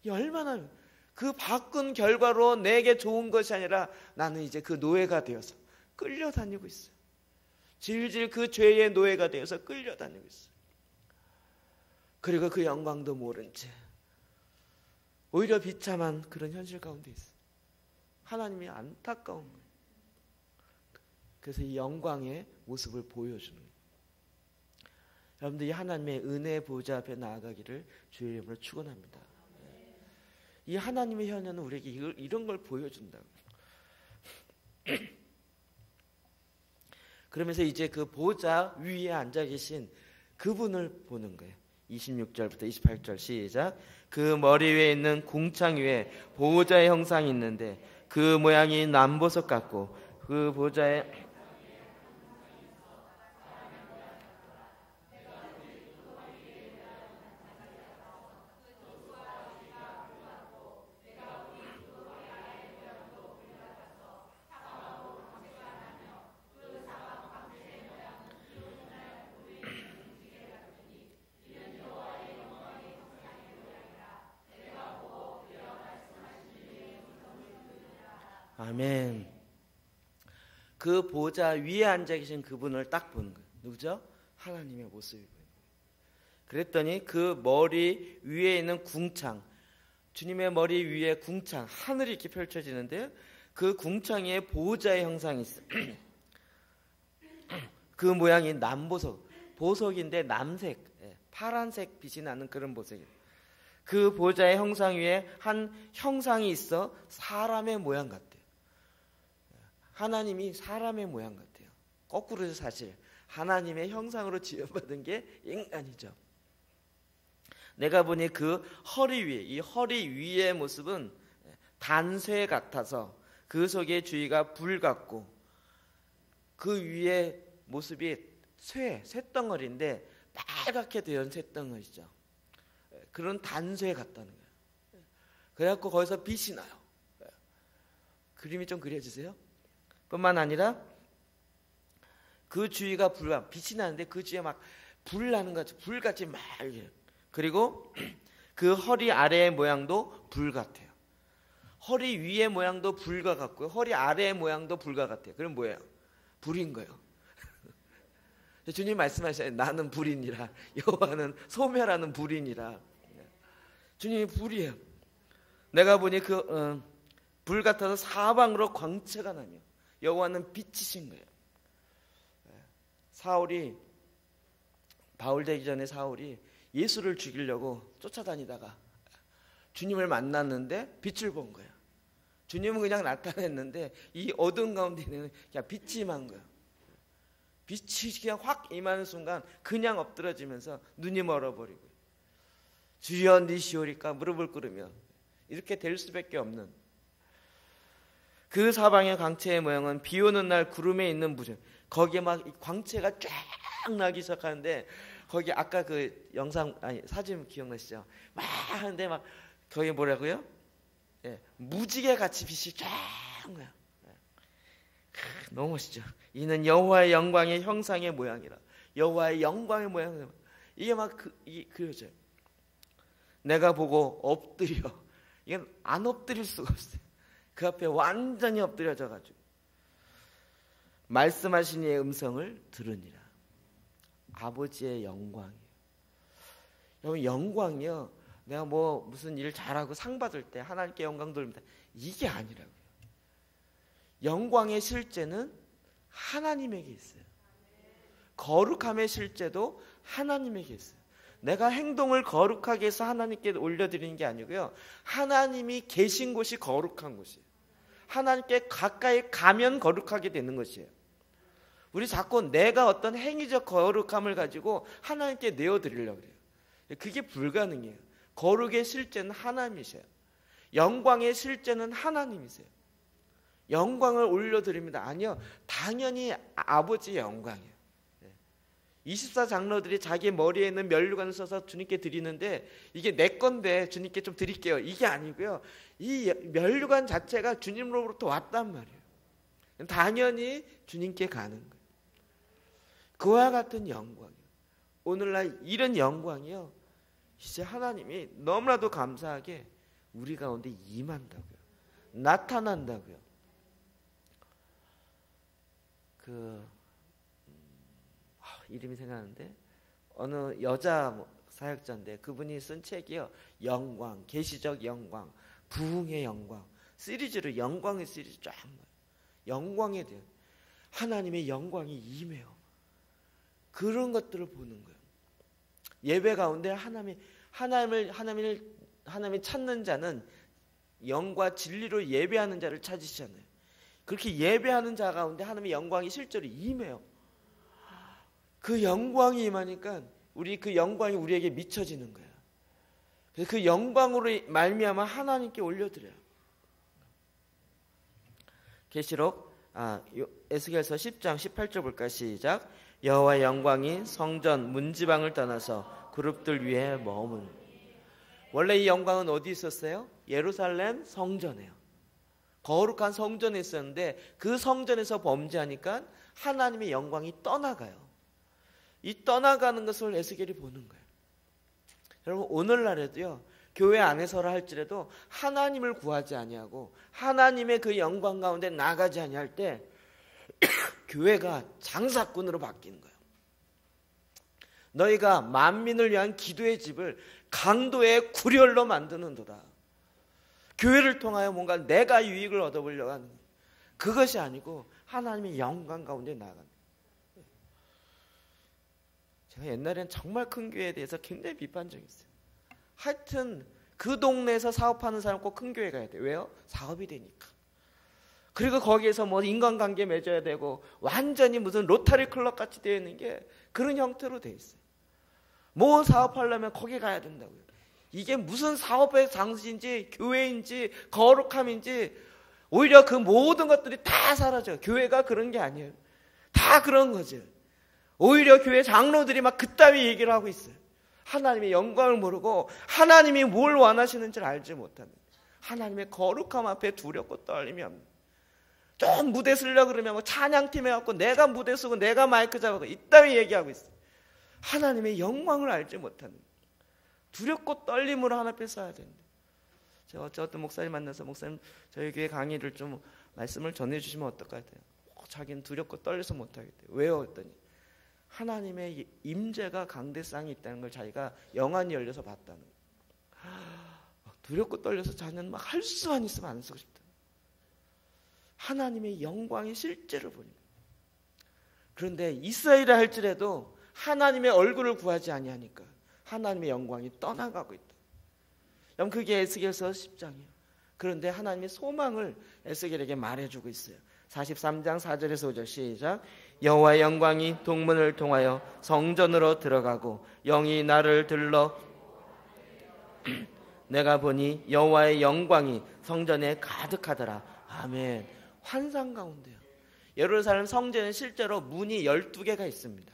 이 얼마나, 그 바꾼 결과로 내게 좋은 것이 아니라 나는 이제 그 노예가 되어서 끌려다니고 있어요. 질질 그 죄의 노예가 되어서 끌려다니고 있어요. 그리고 그 영광도 모른 채 오히려 비참한 그런 현실 가운데 있어요. 하나님이 안타까운 거예요. 그래서 이 영광의 모습을 보여주는 거예요. 여러분들, 이 하나님의 은혜의 보좌 앞에 나아가기를 주의 이름으로 축원합니다. 이 하나님의 현현은 우리에게 이런 걸 보여준다고. 그러면서 이제 그 보좌 위에 앉아 계신 그분을 보는 거예요. 26절부터 28절 시작. 그 머리 위에 있는 궁창 위에 보호자의 형상이 있는데 그 모양이 남보석 같고 그 보좌에 아멘. 그 보좌 위에 앉아 계신 그분을 딱 보는 거예요. 누구죠? 하나님의 모습이 보이는 거예요. 그랬더니 그 머리 위에 있는 궁창, 주님의 머리 위에 궁창, 하늘이 이렇게 펼쳐지는데요. 그 궁창 위에 보호자의 형상이 있어요. 그 모양이 남보석, 보석인데 남색, 파란색 빛이 나는 그런 보석이에요. 그 보호자의 형상 위에 한 형상이 있어 사람의 모양 같아요. 하나님이 사람의 모양 같아요. 거꾸로서 사실 하나님의 형상으로 지음받은 게 인간이죠. 내가 보니 그 허리 위에, 이 허리 위의 모습은 단쇠 같아서 그 속에 주위가 불 같고 그 위에 모습이 쇳덩어리인데 빨갛게 된 쇳덩어리죠. 그런 단쇠 같다는 거예요. 그래갖고 거기서 빛이 나요. 그림이 좀 그려주세요. 뿐만 아니라 그 주위가 빛이 나는데 그 주위에 막 불 나는 것 같이, 불같이 막 이렇게. 그리고 그 허리 아래의 모양도 불 같아요. 허리 위의 모양도 불과 같고요. 허리 아래의 모양도 불과 같아요. 그럼 뭐예요? 불인 거예요. 주님 말씀하셔요. 나는 불이니라. 여호와는 소멸하는 불이니라. 주님이 불이에요. 내가 보니 그 불 같아서 사방으로 광채가 나며 여호와는 빛이신 거예요. 바울 되기 전에 사울이 예수를 죽이려고 쫓아다니다가 주님을 만났는데 빛을 본 거예요. 주님은 그냥 나타냈는데 이 어두운 가운데는 그냥 빛이 임한 거예요. 빛이 그냥 확 임하는 순간 그냥 엎드러지면서 눈이 멀어버리고 주여 니시오리까 무릎을 꿇으며 이렇게 될 수밖에 없는 그 사방의 광채의 모양은 비 오는 날 구름에 있는 무정. 거기에 막 광채가 쫙 나기 시작하는데 거기 아까 그 영상 사진 기억나시죠? 막 하는데 막 거기 뭐라고요? 무지개 같이 빛이 쫙 나요. 너무 멋있죠. 이는 여호와의 영광의 형상의 모양이라. 여호와의 영광의 모양. 이게 막 그려져요. 내가 보고 엎드려. 이건 안 엎드릴 수가 없어요. 그 앞에 완전히 엎드려져 가지고 말씀하신 이의 음성을 들으니라. 아버지의 영광이에요. 여러분, 영광이요, 내가 뭐 무슨 일 잘하고 상 받을 때 하나님께 영광 돌립니다, 이게 아니라고요. 영광의 실제는 하나님에게 있어요. 거룩함의 실제도 하나님에게 있어요. 내가 행동을 거룩하게 해서 하나님께 올려드리는 게 아니고요, 하나님이 계신 곳이 거룩한 곳이에요. 하나님께 가까이 가면 거룩하게 되는 것이에요. 우리 자꾸 내가 어떤 행위적 거룩함을 가지고 하나님께 내어드리려고 그래요. 그게 불가능해요. 거룩의 실제는 하나님이세요. 영광의 실제는 하나님이세요. 영광을 올려드립니다. 아니요, 당연히 아버지의 영광이에요. 24장로들이 자기 머리에 있는 면류관을 써서 주님께 드리는데 이게 내 건데 주님께 좀 드릴게요, 이게 아니고요, 이 면류관 자체가 주님으로부터 왔단 말이에요. 당연히 주님께 가는 거예요. 그와 같은 영광이에요. 오늘날 이런 영광이요, 이제 하나님이 너무나도 감사하게 우리 가운데 임한다고요, 나타난다고요. 이름이 생각나는데 어느 여자 사역자인데 그분이 쓴 책이요, 영광, 계시적 영광, 부흥의 영광 시리즈로, 영광의 시리즈 쫙, 영광에 대한 하나님의 영광이 임해요. 그런 것들을 보는 거예요. 예배 가운데 하나님을 찾는 자는 영과 진리로 예배하는 자를 찾으시잖아요. 그렇게 예배하는 자 가운데 하나님의 영광이 실제로 임해요. 그 영광이 임하니까 그 영광이 우리에게 미쳐지는 거예요. 그래서 그 영광으로 말미암아 하나님께 올려드려요. 계시록 에스겔서 10장 18절 볼까요? 시작. 여호와의 영광이 성전 문지방을 떠나서 그룹들 위에 머문. 원래 이 영광은 어디 있었어요? 예루살렘 성전에요. 거룩한 성전에 있었는데 그 성전에서 범죄하니까 하나님의 영광이 떠나가요. 이 떠나가는 것을 에스겔이 보는 거예요. 여러분, 오늘날에도요, 교회 안에서라 할지라도 하나님을 구하지 아니하고 하나님의 그 영광 가운데 나가지 아니할 때 교회가 장사꾼으로 바뀌는 거예요. 너희가 만민을 위한 기도의 집을 강도의 구렬로 만드는도다. 교회를 통하여 뭔가 내가 유익을 얻어보려고 하는 거예요. 그것이 아니고 하나님의 영광 가운데 나가는 거예요. 제가 옛날엔 정말 큰 교회에 대해서 굉장히 비판적이었어요. 하여튼 그 동네에서 사업하는 사람 꼭 큰 교회 가야 돼요. 왜요? 사업이 되니까. 그리고 거기에서 뭐 인간관계 맺어야 되고 완전히 무슨 로터리 클럽 같이 되어 있는 게 그런 형태로 되어 있어요. 뭐 사업하려면 거기 가야 된다고요. 이게 무슨 사업의 장소인지 교회인지 거룩함인지 오히려 그 모든 것들이 다 사라져요. 교회가 그런 게 아니에요. 다 그런 거죠. 오히려 교회 장로들이 막 그따위 얘기를 하고 있어요. 하나님의 영광을 모르고 하나님이 뭘 원하시는지를 알지 못하는, 하나님의 거룩함 앞에 두렵고 떨림이 없는, 좀 무대 쓰려고 그러면 뭐 찬양팀 해갖고 내가 무대 쓰고 내가 마이크 잡고 이따위 얘기하고 있어요. 하나님의 영광을 알지 못하는, 두렵고 떨림으로 하나님 앞에 서야 되는데, 제가 어떤 목사님 만나서 목사님 저희 교회 강의를 좀 말씀을 전해주시면 어떨까 했더니 자기는 두렵고 떨려서 못하겠대요. 왜요? 했더니 하나님의 임재가 강대상이 있다는 걸 자기가 영안이 열려서 봤다는 거예요. 두렵고 떨려서 자기는 막 할 수만 있으면 안 쓰고 싶다. 하나님의 영광이 실제로 보니. 그런데 이스라엘을 할지라도 하나님의 얼굴을 구하지 아니하니까 하나님의 영광이 떠나가고 있다. 여러분, 그게 에스겔서 10장이에요. 그런데 하나님의 소망을 에스겔에게 말해주고 있어요. 43장 4절에서 5절 시작. 여호와의 영광이 동문을 통하여 성전으로 들어가고 영이 나를 들러 내가 보니 여호와의 영광이 성전에 가득하더라. 아멘. 환상 가운데요. 예루살렘 성전에 실제로 문이 12개가 있습니다.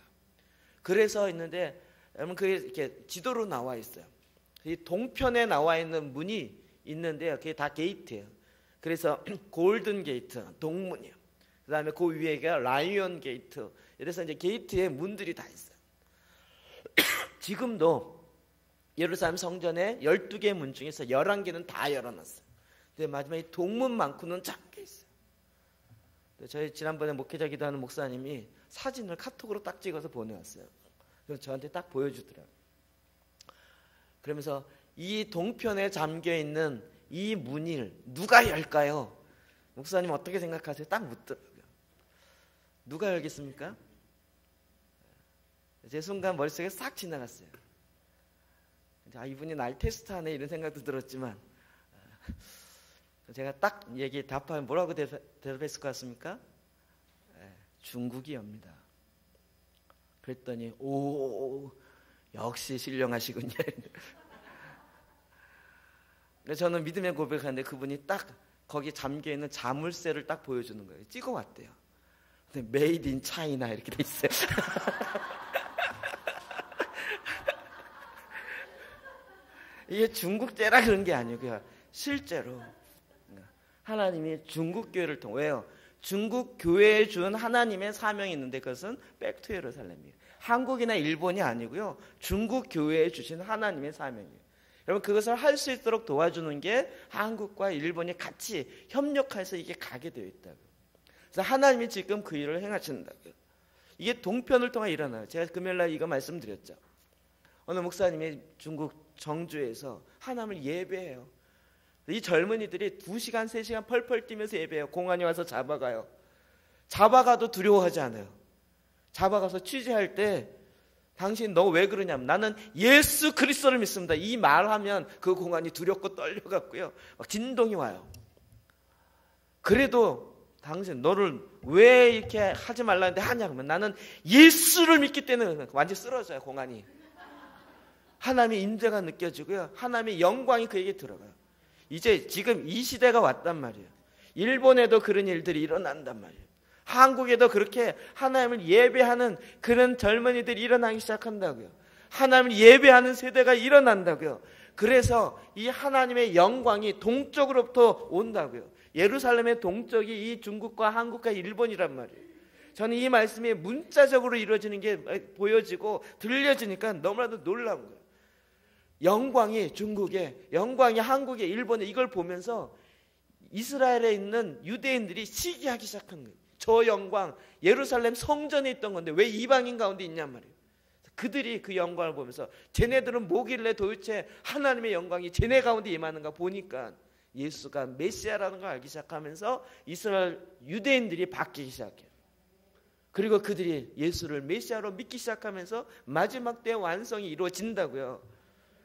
그래서 있는데 여러분, 그게 이렇게 지도로 나와 있어요. 이 동편에 나와 있는 문이 있는데요. 그게 다 게이트예요. 그래서 골든 게이트, 동문이요. 그 다음에 그 위에가 라이언 게이트. 이래서 이제 게이트에 문들이 다 있어요. 지금도 예루살렘 성전에 12개 문 중에서 11개는 다 열어놨어요. 근데 마지막에 동문만큼은 잠겨 있어요. 저희 지난번에 목회자 기도하는 목사님이 사진을 카톡으로 딱 찍어서 보내왔어요. 그래서 저한테 딱 보여주더라고요. 그러면서 이 동편에 잠겨있는 이 문을 누가 열까요? 목사님 어떻게 생각하세요? 딱 묻더라고요. 누가 열겠습니까? 제 순간 머릿속에 싹 지나갔어요. 이분이 날 테스트하네 이런 생각도 들었지만 제가 딱 답하면 뭐라고 대답했을 것 같습니까? 중국이 엽니다. 그랬더니 오, 역시 신령하시군요. 저는 믿음의 고백하는데 그분이 딱 거기 잠겨있는 자물쇠를 딱 보여주는 거예요. 찍어왔대요. 근데 메이드 인 차이나 이렇게 돼 있어요. 이게 중국제라 그런 게 아니고요. 실제로 하나님이 중국 교회를 통해, 왜요? 중국 교회에 준 하나님의 사명이 있는데 그것은 백투 예루살렘이에요. 한국이나 일본이 아니고요. 중국 교회에 주신 하나님의 사명이에요. 여러분, 그것을 할 수 있도록 도와주는 게 한국과 일본이 같이 협력해서 이게 가게 되어 있다고요. 그래서 하나님이 지금 그 일을 행하신다고요. 이게 동편을 통해 일어나요. 제가 금요일날 이거 말씀드렸죠. 어느 목사님이 중국 정주에서 하나님을 예배해요. 이 젊은이들이 2시간 3시간 펄펄 뛰면서 예배해요. 공안이 와서 잡아가요. 잡아가도 두려워하지 않아요. 잡아가서 취재할 때 당신 너 왜 그러냐면 나는 예수 그리스도를 믿습니다. 이 말하면 그 공안이 두렵고 떨려갖고요. 막 진동이 와요. 그래도 당신 너를 왜 이렇게 하지 말라는데 하냐 그러면 나는 예수를 믿기 때문에 완전히 쓰러져요. 공안이. 하나님의 임재가 느껴지고요. 하나님의 영광이 그에게 들어가요. 이제 지금 이 시대가 왔단 말이에요. 일본에도 그런 일들이 일어난단 말이에요. 한국에도 그렇게 하나님을 예배하는 그런 젊은이들이 일어나기 시작한다고요. 하나님을 예배하는 세대가 일어난다고요. 그래서 이 하나님의 영광이 동쪽으로부터 온다고요. 예루살렘의 동쪽이 이 중국과 한국과 일본이란 말이에요. 저는 이 말씀이 문자적으로 이루어지는 게 보여지고 들려지니까 너무나도 놀라운 거예요. 영광이 중국에, 영광이 한국에, 일본에, 이걸 보면서 이스라엘에 있는 유대인들이 시기하기 시작한 거예요. 저 영광, 예루살렘 성전에 있던 건데 왜 이방인 가운데 있냔 말이에요. 그들이 그 영광을 보면서 쟤네들은 뭐길래 도대체 하나님의 영광이 쟤네 가운데 임하는가 보니까 예수가 메시아라는 걸 알기 시작하면서 이스라엘 유대인들이 바뀌기 시작해요. 그리고 그들이 예수를 메시아로 믿기 시작하면서 마지막 때의 완성이 이루어진다고요.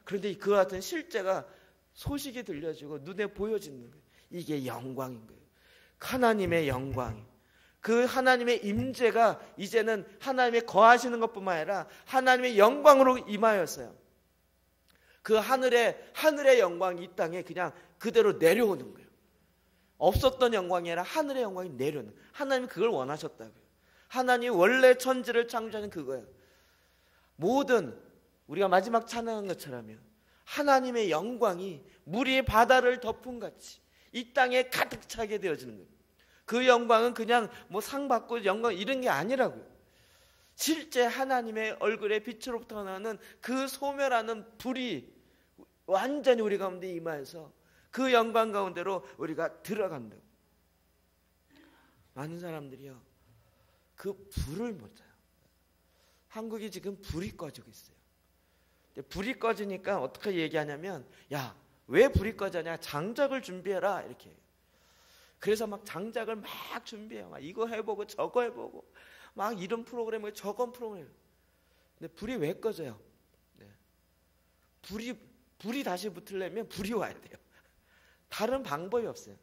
그런데 그 같은 실제가 소식이 들려지고 눈에 보여지는 거예요. 이게 영광인 거예요. 하나님의 영광. 그 하나님의 임재가 이제는 하나님의 거하시는 것뿐만 아니라 하나님의 영광으로 임하였어요. 그 하늘의 영광이 이 땅에 그냥 그대로 내려오는 거예요. 없었던 영광이 아니라 하늘의 영광이 내려오는. 하나님이 그걸 원하셨다고요. 하나님이 원래 천지를 창조하는 그거예요. 모든 우리가 마지막 찬양한 것처럼요. 하나님의 영광이 물이 바다를 덮은 같이 이 땅에 가득 차게 되어지는 거예요. 그 영광은 그냥 뭐 상 받고 영광 이런 게 아니라고요. 실제 하나님의 얼굴의 빛으로부터 나는 그 소멸하는 불이 완전히 우리 가운데 임하여서 그 영광 가운데로 우리가 들어간다고. 많은 사람들이요. 그 불을 못 자요. 한국이 지금 불이 꺼지고 있어요. 불이 꺼지니까 어떻게 얘기하냐면 야, 왜 불이 꺼지냐? 장작을 준비해라 이렇게. 그래서 막 장작을 막 준비해요. 막 이거 해보고 저거 해보고 막 이런 프로그램을 저건 프로그램. 근데 불이 왜 꺼져요? 네. 불이 다시 붙으려면 불이 와야 돼요. 다른 방법이 없어요.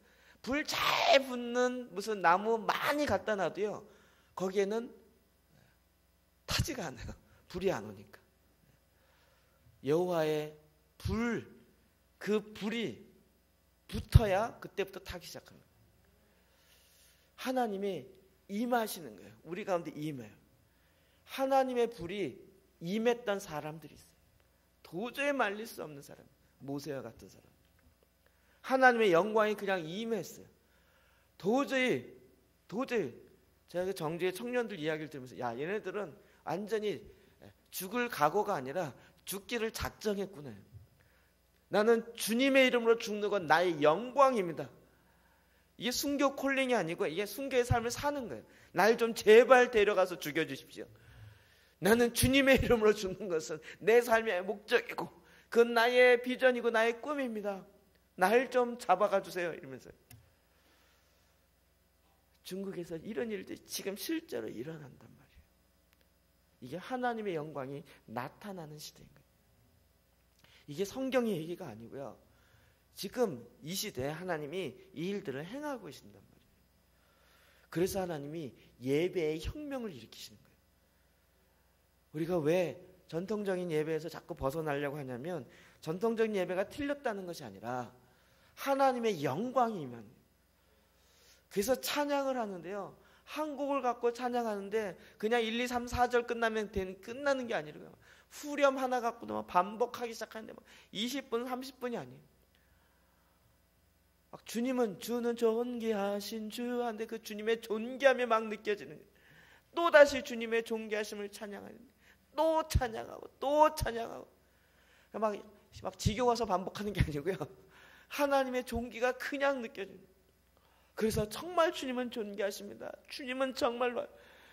불 잘 붙는 무슨 나무 많이 갖다 놔도요. 거기에는 타지가 않아요. 불이 안 오니까. 여호와의 그 불이 붙어야 그때부터 타기 시작합니다. 하나님이 임하시는 거예요. 우리 가운데 임해요. 하나님의 불이 임했던 사람들이 있어요. 도저히 말릴 수 없는 사람. 모세와 같은 사람. 하나님의 영광이 그냥 임했어요. 도저히 제가 그 정주의 청년들 이야기를 들으면서 야, 얘네들은 완전히 죽을 각오가 아니라 죽기를 작정했구나. 나는 주님의 이름으로 죽는 건 나의 영광입니다. 이게 순교 콜링이 아니고 이게 순교의 삶을 사는 거예요. 날 좀 제발 데려가서 죽여주십시오. 나는 주님의 이름으로 죽는 것은 내 삶의 목적이고 그건 나의 비전이고 나의 꿈입니다. 날 좀 잡아가 주세요. 이러면서 중국에서 이런 일들이 지금 실제로 일어난단 말이에요. 이게 하나님의 영광이 나타나는 시대인 거예요. 이게 성경의 얘기가 아니고요. 지금 이 시대에 하나님이 이 일들을 행하고 계신단 말이에요. 그래서 하나님이 예배의 혁명을 일으키시는 거예요. 우리가 왜 전통적인 예배에서 자꾸 벗어나려고 하냐면 전통적인 예배가 틀렸다는 것이 아니라 하나님의 영광이 임하는 거예요. 그래서 찬양을 하는데요, 한 곡을 갖고 찬양하는데 그냥 1, 2, 3, 4절 끝나면 끝나는 게 아니라요. 후렴 하나 갖고도 막 반복하기 시작하는데 막 20분, 30분이 아니에요. 막 주님은 주는 존귀하신 주 하는데 그 주님의 존귀함이 막 느껴지는 거예요. 또 다시 주님의 존귀하심을 찬양하는데 또 찬양하고 또 찬양하고 막 지겨워서 반복하는 게 아니고요. 하나님의 존귀가 그냥 느껴져요. 그래서 정말 주님은 존귀하십니다. 주님은 정말로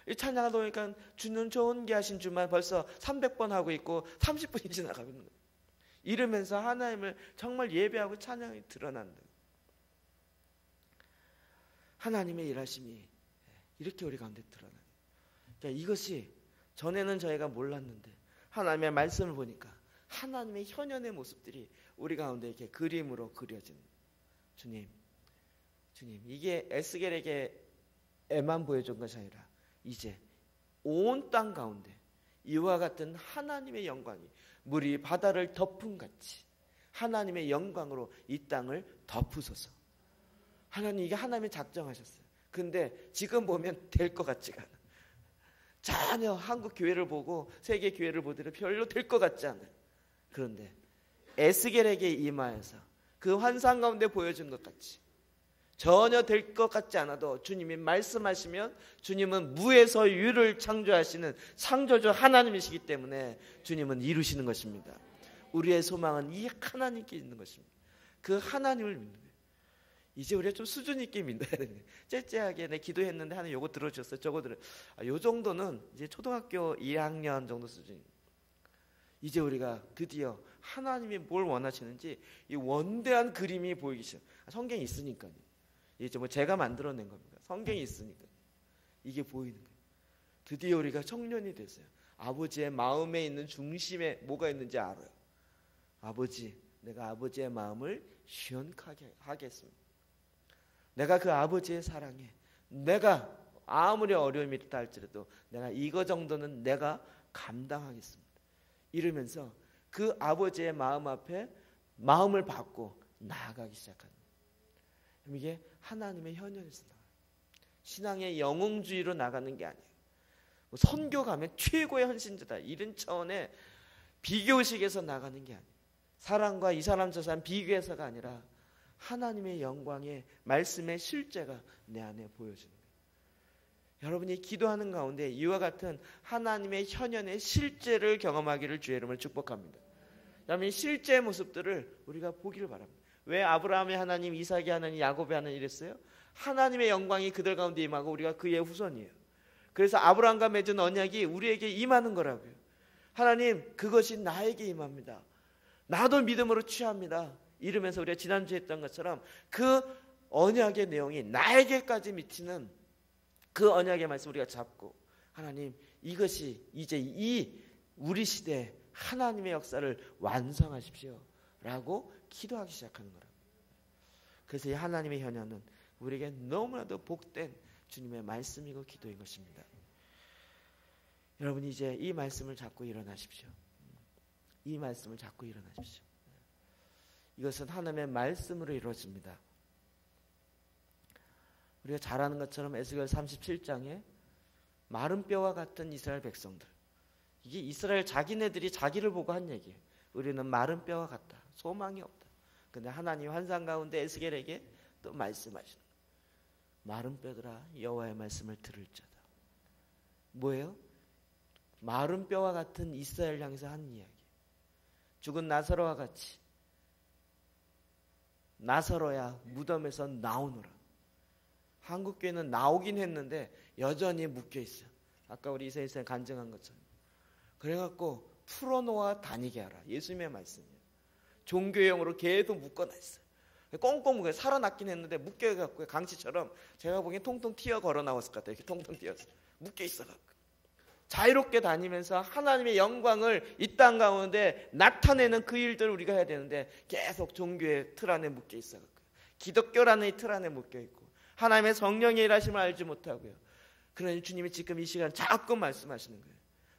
이 찬양하다 보니까 주는 존귀하신 주만 벌써 300번 하고 있고 30분이 지나가고 있는 거예요. 이러면서 하나님을 정말 예배하고 찬양이 드러난다. 하나님의 일하심이 이렇게 우리 가운데 드러나요. 그러니까 이것이 전에는 저희가 몰랐는데 하나님의 말씀을 보니까 하나님의 현현의 모습들이 우리 가운데 이렇게 그림으로 그려지는 주님, 이게 에스겔에게만 보여준 것이 아니라 이제 온 땅 가운데 이와 같은 하나님의 영광이 물이 바다를 덮은 같이 하나님의 영광으로 이 땅을 덮으소서. 하나님, 이게 하나님이 작정하셨어요. 근데 지금 보면 될 것 같지가 않아요. 전혀 한국 교회를 보고 세계 교회를 보더라도 별로 될 것 같지 않아요. 그런데 에스겔에게 임하여서 그 환상 가운데 보여준 것 같이 전혀 될 것 같지 않아도 주님이 말씀하시면 주님은 무에서 유를 창조하시는 창조주 하나님이시기 때문에 주님은 이루시는 것입니다. 우리의 소망은 이 하나님께 있는 것입니다. 그 하나님을 믿는 거예요. 이제 우리가 좀 수준 있게 믿어야 되는 거예요. 째째하게 내 기도했는데 하나님 요거 들어주셨어요. 저거 들어. 요 정도는 이제 초등학교 1학년 정도 수준입니다. 이제 우리가 드디어 하나님이 뭘 원하시는지 이 원대한 그림이 보이기 시작. 성경이 있으니까요. 이제 뭐 제가 만들어낸 겁니다. 성경이 있으니까 이게 보이는 거예요. 드디어 우리가 청년이 됐어요. 아버지의 마음에 있는 중심에 뭐가 있는지 알아요. 아버지, 내가 아버지의 마음을 시원하게 하겠습니다. 내가 그 아버지의 사랑에 내가 아무리 어려움이 있다 할지라도 내가 이거 정도는 내가 감당하겠습니다. 이러면서 그 아버지의 마음 앞에 마음을 받고 나아가기 시작합니다. 이게 하나님의 현현에서 나와요. 신앙의 영웅주의로 나가는 게 아니에요. 선교 가면 최고의 헌신자다 이런 차원의 비교식에서 나가는 게 아니에요. 사람과 이 사람 저 사람 비교해서가 아니라 하나님의 영광의 말씀의 실제가 내 안에 보여지는 거예요. 여러분이 기도하는 가운데 이와 같은 하나님의 현현의 실제를 경험하기를 주의 이름으로 축복합니다. 여러분, 실제의 모습들을 우리가 보기를 바랍니다. 왜 아브라함의 하나님, 이삭의 하나님, 야곱의 하나님 이랬어요? 하나님의 영광이 그들 가운데 임하고 우리가 그의 후손이에요. 그래서 아브라함과 맺은 언약이 우리에게 임하는 거라고요. 하나님, 그것이 나에게 임합니다. 나도 믿음으로 취합니다. 이러면서 우리가 지난주에 했던 것처럼 그 언약의 내용이 나에게까지 미치는 그 언약의 말씀 우리가 잡고 하나님, 이것이 이제 이 우리 시대에 하나님의 역사를 완성하십시오 라고 기도하기 시작하는 거라고. 그래서 이 하나님의 현현은 우리에게 너무나도 복된 주님의 말씀이고 기도인 것입니다. 여러분, 이제 이 말씀을 잡고 일어나십시오. 이 말씀을 잡고 일어나십시오. 이것은 하나님의 말씀으로 이루어집니다. 우리가 잘 아는 것처럼 에스겔 37장에 마른 뼈와 같은 이스라엘 백성들, 이게 이스라엘 자기네들이 자기를 보고 한 얘기예요. 우리는 마른 뼈와 같다. 소망이 없다. 근데 하나님 환상 가운데 에스겔에게 또 말씀하시는 거예요. 마른 뼈들아, 여호와의 말씀을 들을지어다. 뭐예요? 마른 뼈와 같은 이스라엘 향해서 하는 이야기. 죽은 나사로와 같이 나사로야 무덤에서 나오노라. 한국교회는 나오긴 했는데 여전히 묶여있어요. 아까 우리 이세희쌤 간증한 것처럼. 그래갖고 풀어놓아 다니게 하라. 예수님의 말씀이에요. 종교용으로 계속 묶어놔 있어요. 꽁꽁 묶어요. 살아났긴 했는데 묶여갖고 강치처럼 제가 보기엔 통통 튀어 걸어 나왔을 것 같아요. 이렇게 통통 튀어서 묶여있어갖고 자유롭게 다니면서 하나님의 영광을 이 땅 가운데 나타내는 그 일들을 우리가 해야 되는데 계속 종교의 틀 안에 묶여있어갖고 기독교라는 이 틀 안에 묶여있고 하나님의 성령의 일하심을 알지 못하고요. 그러니 주님이 지금 이 시간 자꾸 말씀하시는 거예요.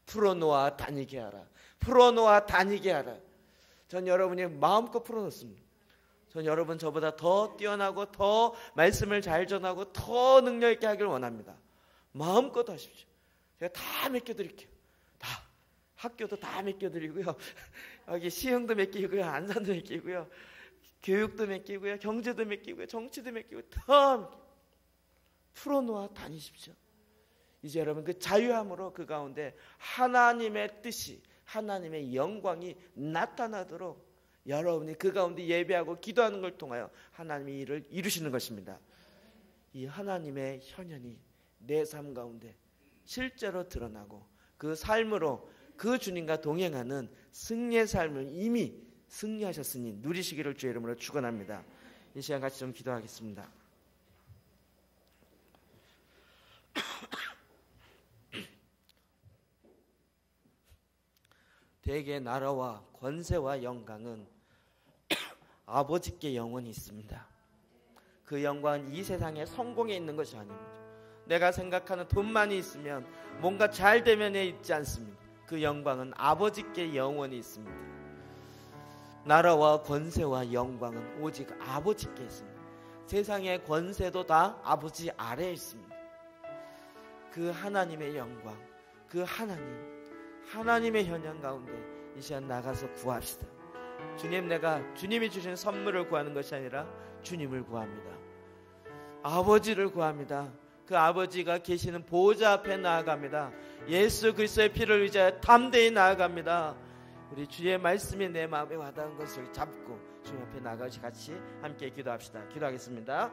풀어놓아 다니게 하라. 풀어놓아 다니게 하라. 전 여러분이 마음껏 풀어놓습니다. 전 여러분 저보다 더 뛰어나고 더 말씀을 잘 전하고 더 능력 있게 하길 원합니다. 마음껏 하십시오. 제가 다 맡겨드릴게요. 다. 학교도 다 맡겨드리고요. 여기 시흥도 맡기고요. 안산도 맡기고요. 교육도 맡기고요. 경제도 맡기고요. 정치도 맡기고 다 풀어놓아 다니십시오. 이제 여러분 그 자유함으로 그 가운데 하나님의 뜻이, 하나님의 영광이 나타나도록 여러분이 그 가운데 예배하고 기도하는 걸 통하여 하나님이 일을 이루시는 것입니다. 이 하나님의 현현이 내 삶 가운데 실제로 드러나고 그 삶으로 그 주님과 동행하는 승리의 삶을 이미 승리하셨으니 누리시기를 주의 이름으로 축원합니다. 이 시간 같이 좀 기도하겠습니다. 대개 나라와 권세와 영광은 아버지께 영원히 있습니다. 그 영광은 이 세상의 성공에 있는 것이 아닙니다. 내가 생각하는 돈만이 있으면 뭔가 잘 되면에 있지 않습니다. 그 영광은 아버지께 영원히 있습니다. 나라와 권세와 영광은 오직 아버지께 있습니다. 세상의 권세도 다 아버지 아래에 있습니다. 그 하나님의 영광, 그 하나님의 현장 가운데 이 시간 나가서 구합시다. 주님, 내가 주님이 주신 선물을 구하는 것이 아니라 주님을 구합니다. 아버지를 구합니다. 그 아버지가 계시는 보호자 앞에 나아갑니다. 예수 그리스도의 피를 의지하여 담대히 나아갑니다. 우리 주의 말씀이 내 마음에 와닿은 것을 잡고 주님 앞에 나가시 같이 함께 기도합시다. 기도하겠습니다.